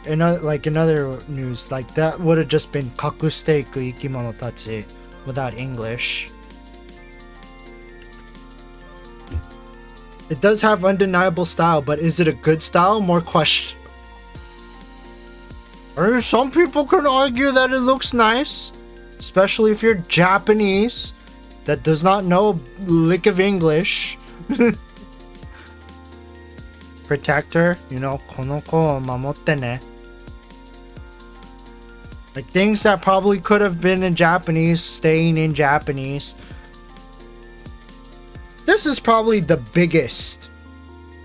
S1: in other news, like that would have just been kakusute iku ikimono tachi without English. It does have undeniable style, but is it a good style? More question. Or some people can argue that it looks nice, especially if you're Japanese that does not know a lick of English. Protector, you know, kono ko o mamotte ne. Like things that probably could have been in Japanese, staying in Japanese. This is probably the biggest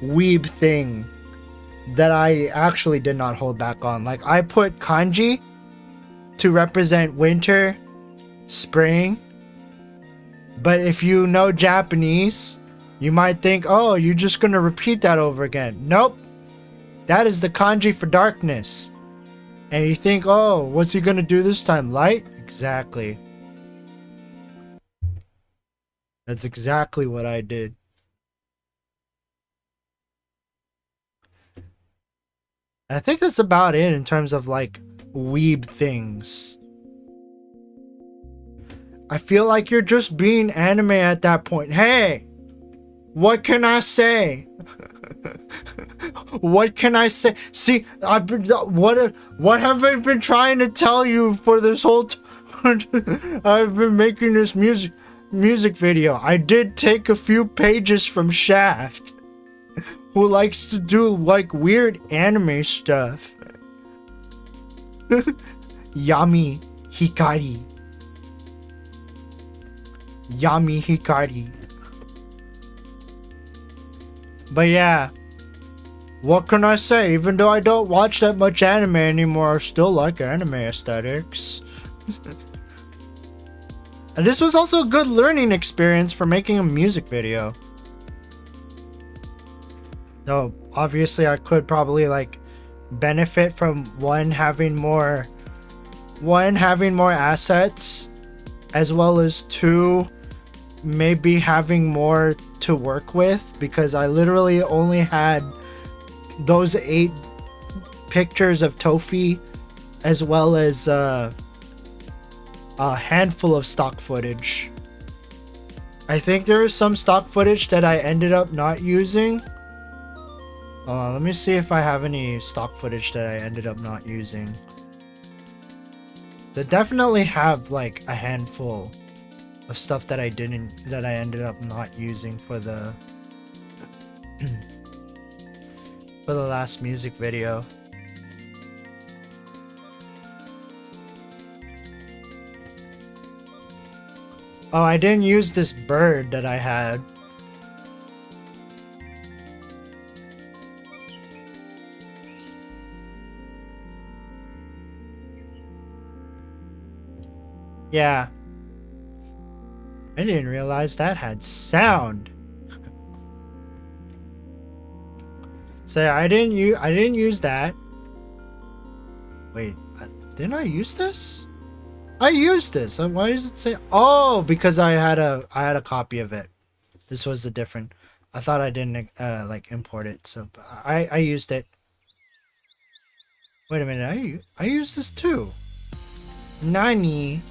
S1: weeb thing that I actually did not hold back on. Like, I put kanji to represent winter, spring. But if you know Japanese, you might think, oh, you're just going to repeat that over again. Nope. That is the kanji for darkness. And you think, oh, what's he going to do this time? Light? Exactly. That's exactly what I did. I think that's about it in terms of like weeb things. I feel like you're just being anime at that point. Hey, what can I say? What can I say? See, I've been what have I been trying to tell you for this whole I've been making this music video. I did take a few pages from Shaft, who likes to do like weird anime stuff. Yami Hikari. Yami Hikari. But yeah, what can I say? Even though I don't watch that much anime anymore, I still like anime aesthetics. And this was also a good learning experience for making a music video. Though obviously I could probably like benefit from one having more assets, as well as two maybe having more to work with, because I literally only had those 8 pictures of Tofi, as well as a handful of stock footage. I think there is some stock footage that I ended up not using. Let me see if I have any stock footage that I ended up not using. So I definitely have like a handful of stuff that I ended up not using for the for the last music video. Oh, I didn't use this bird that I had. Yeah. I didn't realize that had sound. So I didn't use that. Wait, didn't I use this? I used this. Why does it say? Oh, because I had a copy of it. This was the different. I thought I didn't like import it, so I used it. Wait a minute, I used this too. Nani?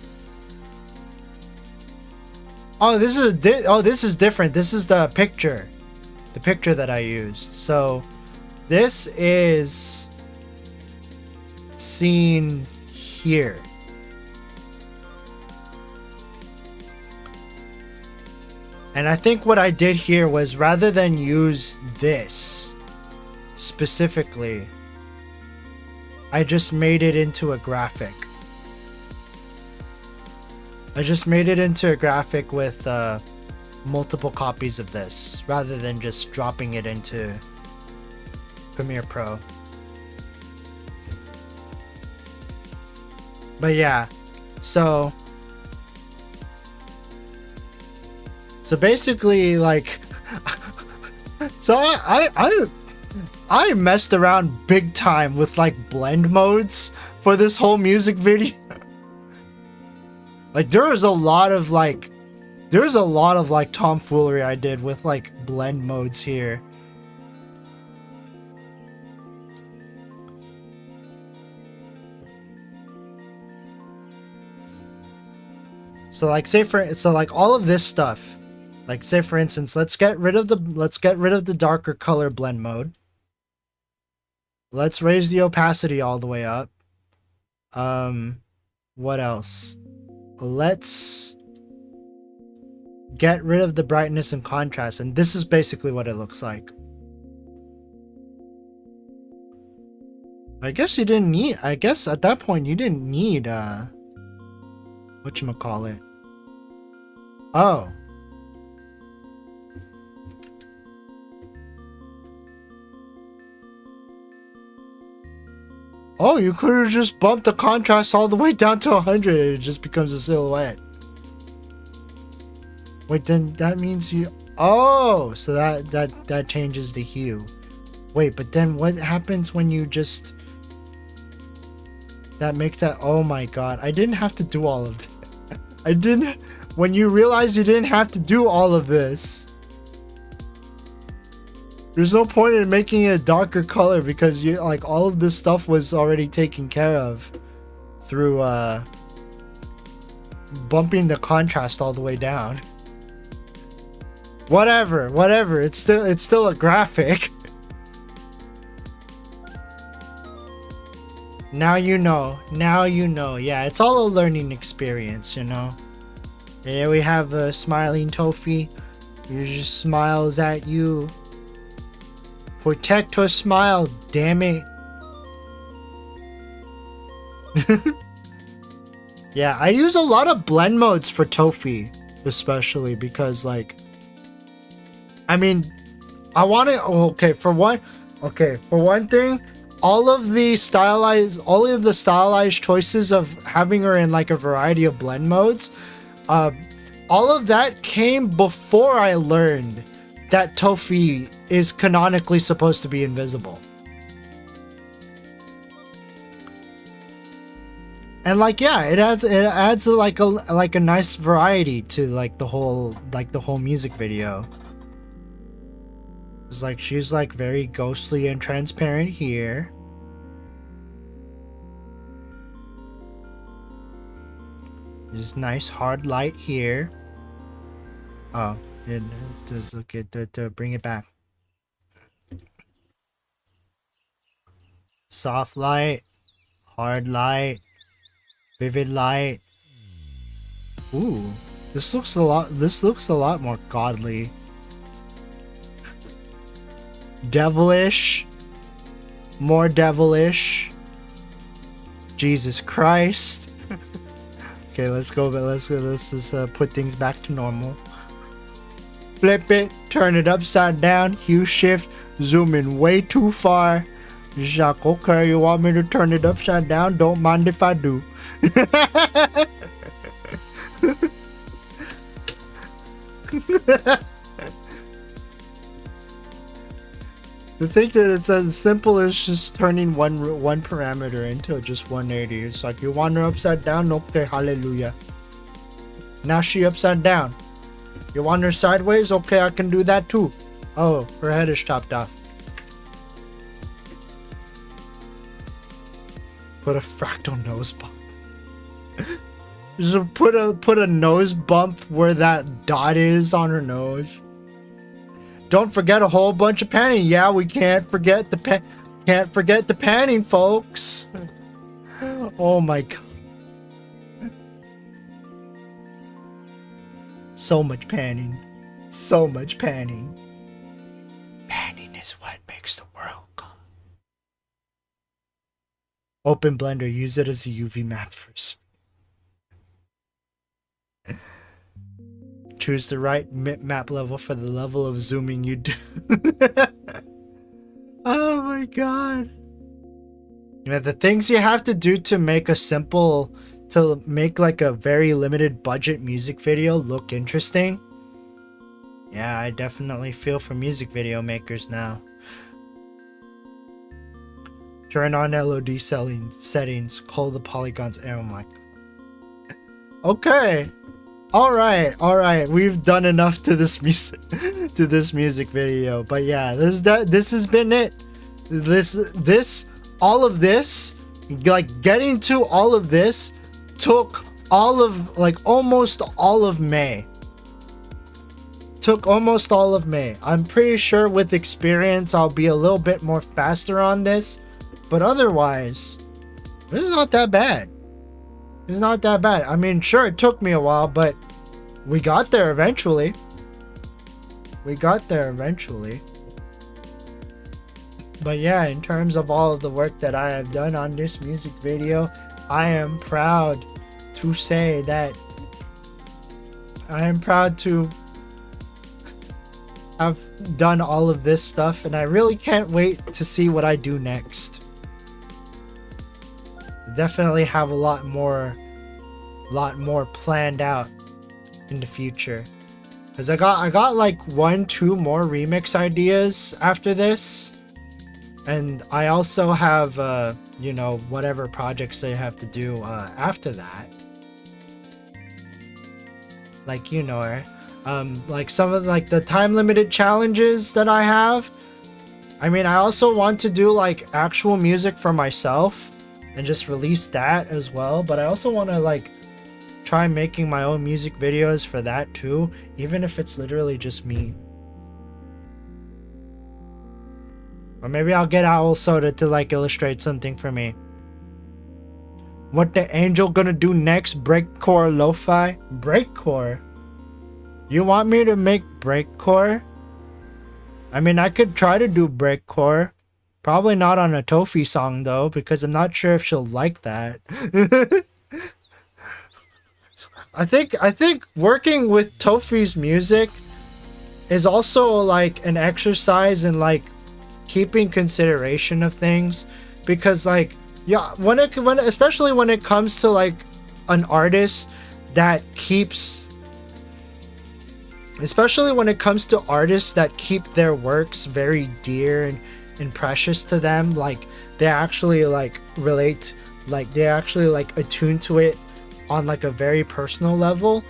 S1: Oh, this is different. This is the picture that I used. So this is seen here. And I think what I did here was, rather than use this specifically, I just made it into a graphic. I just made it into a graphic with multiple copies of this, rather than just dropping it into Premiere Pro. But yeah, so basically, like, so I messed around big time with like blend modes for this whole music video. Like there's a lot of like tomfoolery I did with like blend modes here. So like all of this stuff. Like say for instance, let's get rid of the darker color blend mode. Let's raise the opacity all the way up. What else? Let's get rid of the brightness and contrast, and this is basically what it looks like. I guess at that point you didn't need whatchamacallit. Oh. Oh, you could have just bumped the contrast all the way down to 100 and it just becomes a silhouette. Wait, then that means you... Oh, so that changes the hue. Wait, but then what happens when you just... That makes that... Oh my god, I didn't have to do all of this. I didn't... When you realize you didn't have to do all of this... There's no point in making it a darker color because you like all of this stuff was already taken care of through bumping the contrast all the way down. Whatever. It's still a graphic. Now you know. Yeah, it's all a learning experience, you know. Here we have a smiling Tofi. He just smiles at you. Protect her smile, damn it. Yeah, I use a lot of blend modes for Tofi, especially because like I mean, I want to for one thing, all of the stylized choices of having her in like a variety of blend modes, all of that came before I learned that Tofi is canonically supposed to be invisible. And like yeah, it adds like a nice variety to like the whole music video. It's like she's like very ghostly and transparent here. There's nice hard light here. Oh, it does look at to bring it back. Soft light, hard light, vivid light. Ooh, this looks a lot more godly. Devilish, more devilish. Jesus Christ. Okay, let's go, but let's just put things back to normal. Flip it, turn it upside down, hue shift, zoom in way too far. Jacques, okay, you want me to turn it upside down? Don't mind if I do. To think that it's as simple as just turning one parameter into just 180. It's like, you want her upside down? Okay, hallelujah. Now she upside down. You want her sideways? Okay, I can do that too. Oh, her head is chopped off. Put a fractal nose bump. Just put a nose bump where that dot is on her nose. Don't forget a whole bunch of panning. Yeah, we can't forget the panning, folks. Oh my god. So much panning. So much panning. Panning is what makes the world go. Open Blender, use it as a UV map for choose the right map level for the level of zooming you do. Oh my god. You know, the things you have to do to make like a very limited budget music video look interesting. Yeah, I definitely feel for music video makers now. Turn on LOD settings, cull the polygons. Oh my. Okay. All right. We've done enough to this music video. But yeah, this has been it. All of this, like getting to all of this took almost all of May. Took almost all of May. I'm pretty sure with experience I'll be a little bit more faster on this, but otherwise, this is not that bad. It's not that bad. I mean, sure, it took me a while, but we got there eventually. But yeah, in terms of all of the work that I have done on this music video, I am proud to say that I am proud to have done all of this stuff, and I really can't wait to see what I do next. Definitely have a lot more planned out in the future, because I got like 1-2 more remix ideas after this, and I also have you know, whatever projects they have to do after that, like, you know, like some of like the time limited challenges that I have. I mean, I also want to do like actual music for myself and just release that as well, but I also want to like try making my own music videos for that too, even if it's literally just me. Or maybe I'll get Owl Soda to like illustrate something for me. What the angel gonna do next? Breakcore lo-fi? Breakcore? You want me to make breakcore? I mean, I could try to do breakcore. Probably not on a Tofi song though, because I'm not sure if she'll like that. I think working with Tofi's music is also like an exercise in like keeping consideration of things, because like, yeah, especially when it comes to like an artist that keeps, especially when it comes to artists that keep their works very dear and precious to them, like they actually like relate, like they actually like attune to it on like a very personal level.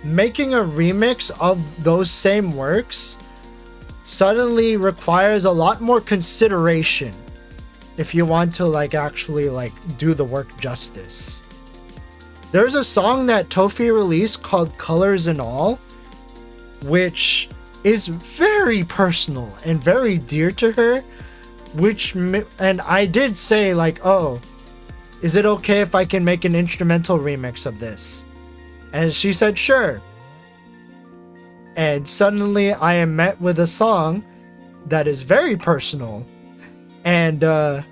S1: Making a remix of those same works suddenly requires a lot more consideration if you want to like actually like do the work justice. There's a song that Tofi released called Colors and All, which is very personal and very dear to her, and I did say like, oh, is it okay if I can make an instrumental remix of this? And she said sure. And suddenly I am met with a song that is very personal, and I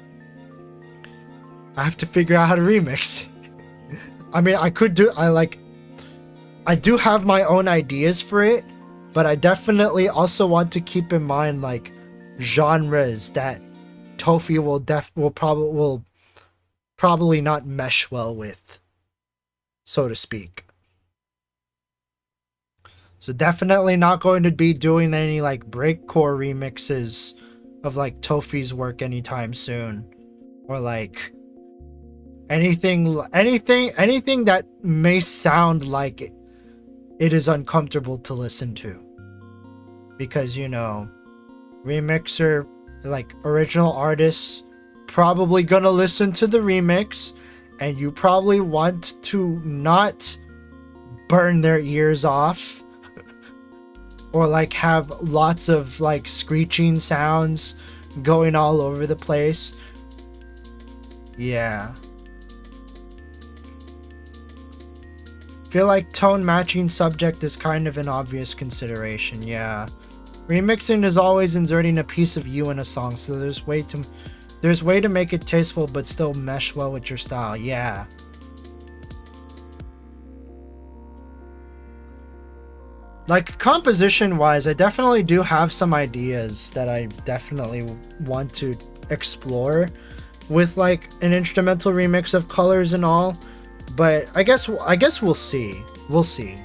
S1: have to figure out how to remix. I mean, I do have my own ideas for it, but I definitely also want to keep in mind like genres that Tofi will probably not mesh well with, so to speak. So definitely not going to be doing any like breakcore remixes of like Tofi's work anytime soon, or like anything that may sound like it is uncomfortable to listen to, because you know, remixer, like original artists probably gonna listen to the remix, and you probably want to not burn their ears off or like have lots of like screeching sounds going all over the place. Yeah. Feel like tone matching subject is kind of an obvious consideration. Yeah. Remixing is always inserting a piece of you in a song, so there's way to make it tasteful but still mesh well with your style. Yeah. Like composition wise, I definitely do have some ideas that I definitely want to explore with like an instrumental remix of Colors and All, but I guess we'll see. We'll see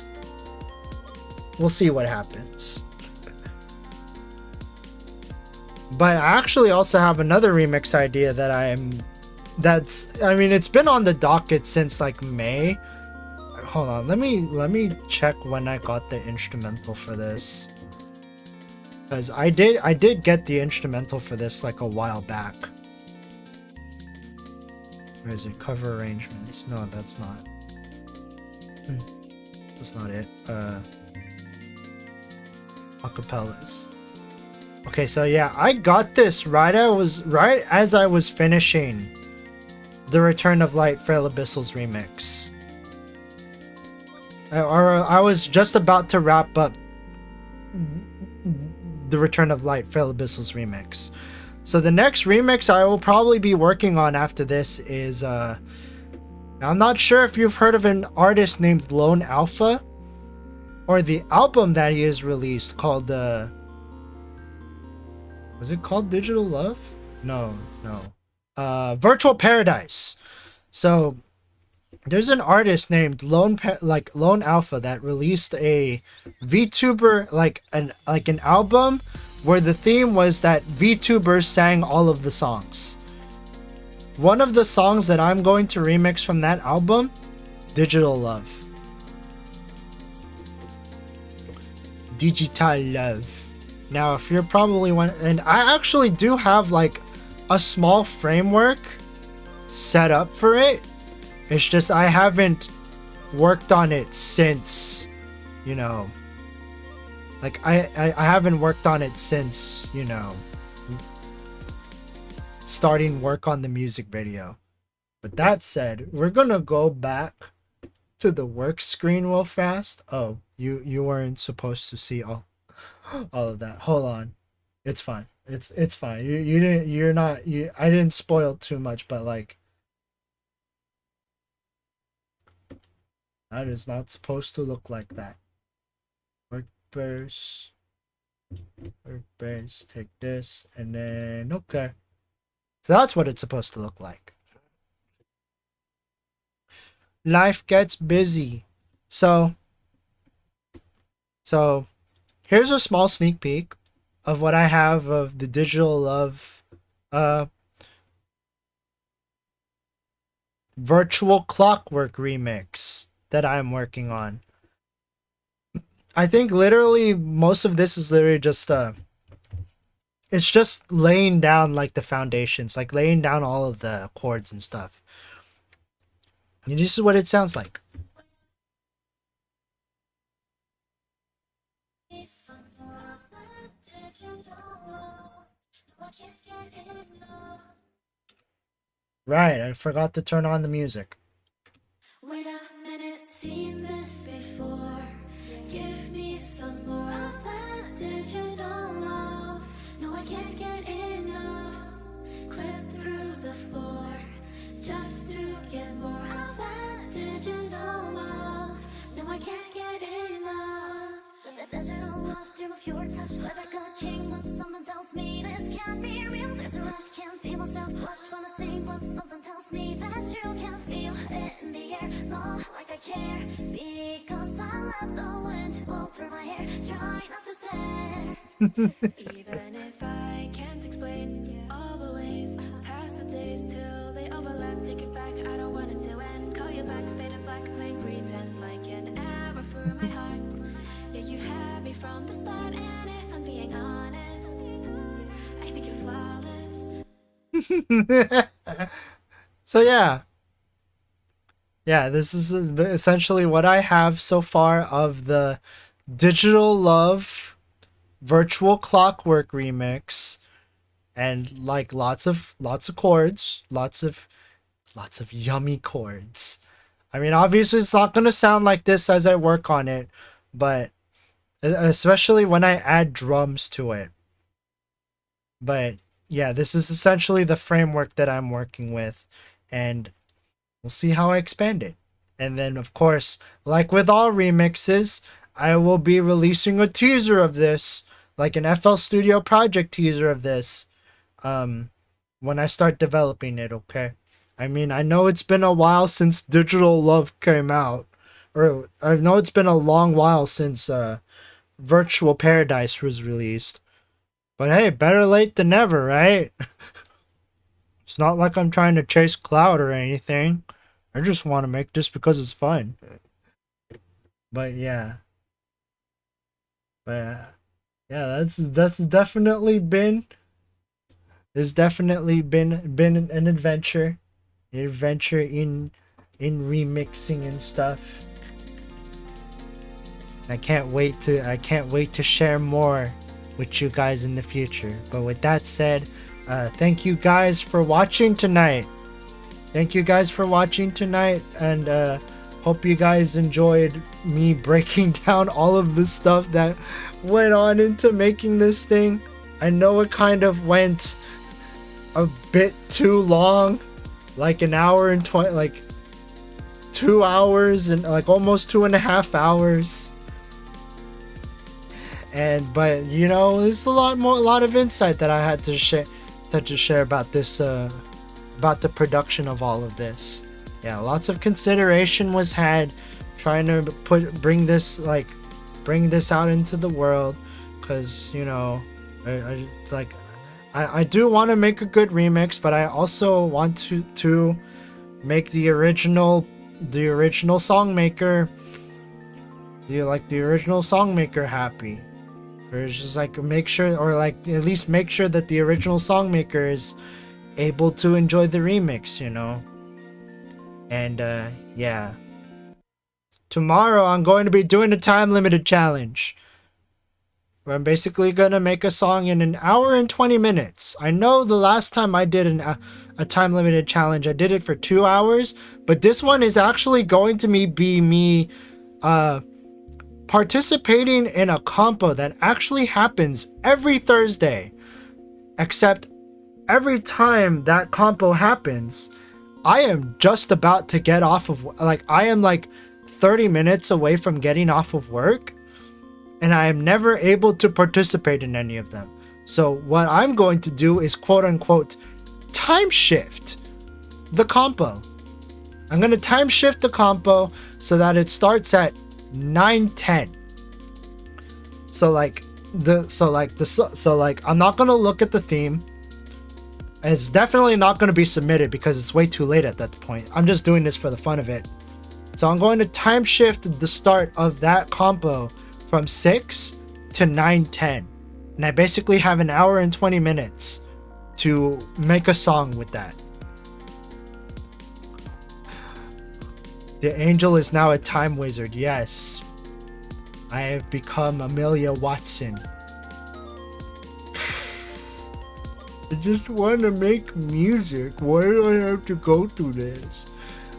S1: what happens. But I actually also have another remix idea I mean, it's been on the docket since like May. Hold on, let me check when I got the instrumental for this, because I did get the instrumental for this like a while back. Where is it? Cover arrangements. No, that's not. That's not it. Acapellas. Okay, so yeah, I got this right as I was finishing the Return of Light Frail Abyssals remix. I was just about to wrap up the Return of Light Frail Abyssals remix. So the next remix I will probably be working on after this is now I'm not sure if you've heard of an artist named Lone Alpha, or the album that he has released called was it called Digital Love? No. Virtual Paradise. So there's an artist named Lone Alpha that released a VTuber like an album where the theme was that VTubers sang all of the songs. One of the songs that I'm going to remix from that album, Digital Love. Digital Love. Now, if you're probably one, and I actually do have like a small framework set up for it. It's just I haven't worked on it since, you know, like I haven't worked on it since, you know, starting work on the music video. But that said, we're gonna go back to the work screen real fast. Oh, you weren't supposed to see all of that. Hold on. It's fine. It's fine. I didn't spoil too much, but like that is not supposed to look like that. Workbase, take this, and then okay. So that's what it's supposed to look like. Life gets busy. So here's a small sneak peek of what I have of the Digital Love Virtual Clockwork remix that I'm working on. I think literally most of this is literally just it's just laying down like the foundations, like laying down all of the chords and stuff. And this is what it sounds like. Right, I forgot to turn on the music.
S2: Wait a minute, seen this before. Give me some more of that digital love. No, I can't get enough. Clip through the floor just to get more of that digital love. No, I can't get enough. That digital love, dream of your touch, live like a king. When something tells me this can't be real, there's a rush, can't feel myself blush when I sing. When something tells me that you can feel it in the air, not like I care, because I let the wind blow through my hair. Try not to stare. Even if I can't explain all the ways, past the days till they overlap. Take it back, I don't want it to end. Call you back, faded black, playing pretend like an arrow through my heart. Yeah, you had me from the start, and if I'm being honest, I think you're flawless.
S1: So yeah, this is essentially what I have so far of the Digital Love Virtual Clockwork remix, and like lots of chords, lots of yummy chords. I mean, obviously it's not gonna sound like this as I work on it, but especially when I add drums to it. But yeah, this is essentially the framework that I'm working with, and we'll see how I expand it. And then of course, like with all remixes, I will be releasing a teaser of this, like an FL Studio project teaser of this, when I start developing it, okay? I mean, I know it's been a while since Digital Love came out, or I know it's been a long while since Virtual Paradise was released. But hey, better late than never, right? It's not like I'm trying to chase clout or anything. I just want to make this because it's fun. But yeah. That's definitely been... There's definitely been an adventure. An adventure in remixing and stuff. I can't wait to share more with you guys in the future. But with that said, thank you guys for watching tonight. And hope you guys enjoyed me breaking down all of the stuff that went on into making this thing. I know it kind of went a bit too long, like an hour and 20, like 2 hours and like almost 2.5 hours. But you know, there's a lot of insight that I had to share about this, about the production of all of this. Yeah, lots of consideration was had trying to bring this out into the world, because you know, I do want to make a good remix, but I also want to make the original songmaker, the original songmaker happy. Or it's just like make sure, or like at least make sure that the original song maker is able to enjoy the remix, you know? And yeah. Tomorrow I'm going to be doing a time limited challenge, where I'm basically gonna make a song in an hour and 20 minutes. I know the last time I did a time limited challenge, I did it for 2 hours, but this one is actually going to be me participating in a compo that actually happens every Thursday. Except every time that compo happens, I am just about to get off of, like, I am like 30 minutes away from getting off of work, and I am never able to participate in any of them. So what I'm going to do is quote unquote time shift the compo. I'm going to time shift the compo so that it starts at 9:10. So I'm not going to look at the theme. It's definitely not going to be submitted because it's way too late at that point. I'm just doing this for the fun of it. So I'm going to time shift the start of that compo from 6 to 9:10. And I basically have an hour and 20 minutes to make a song with that. The angel is now a time wizard. Yes. I have become Amelia Watson. I just want to make music. Why do I have to go through this?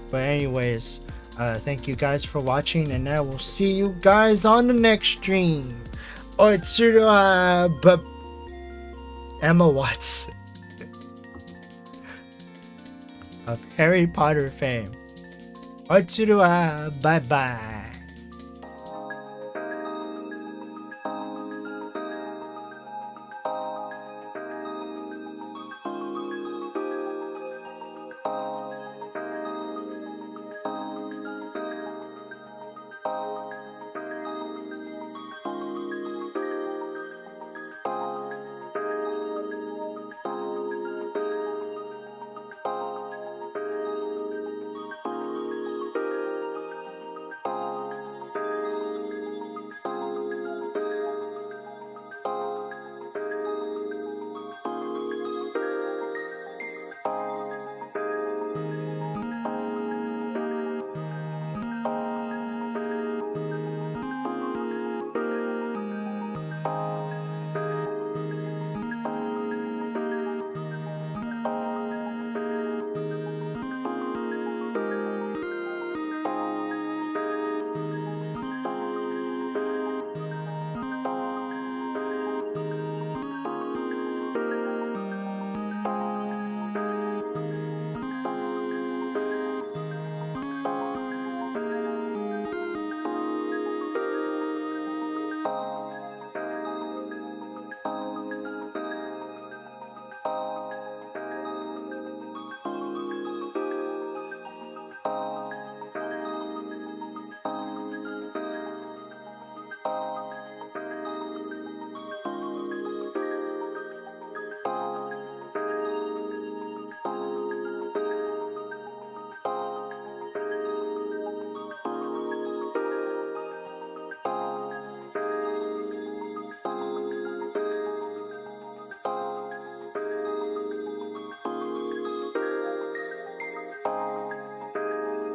S1: But anyways, thank you guys for watching, and I will see you guys on the next stream. But Emma Watson of Harry Potter fame. Bye bye.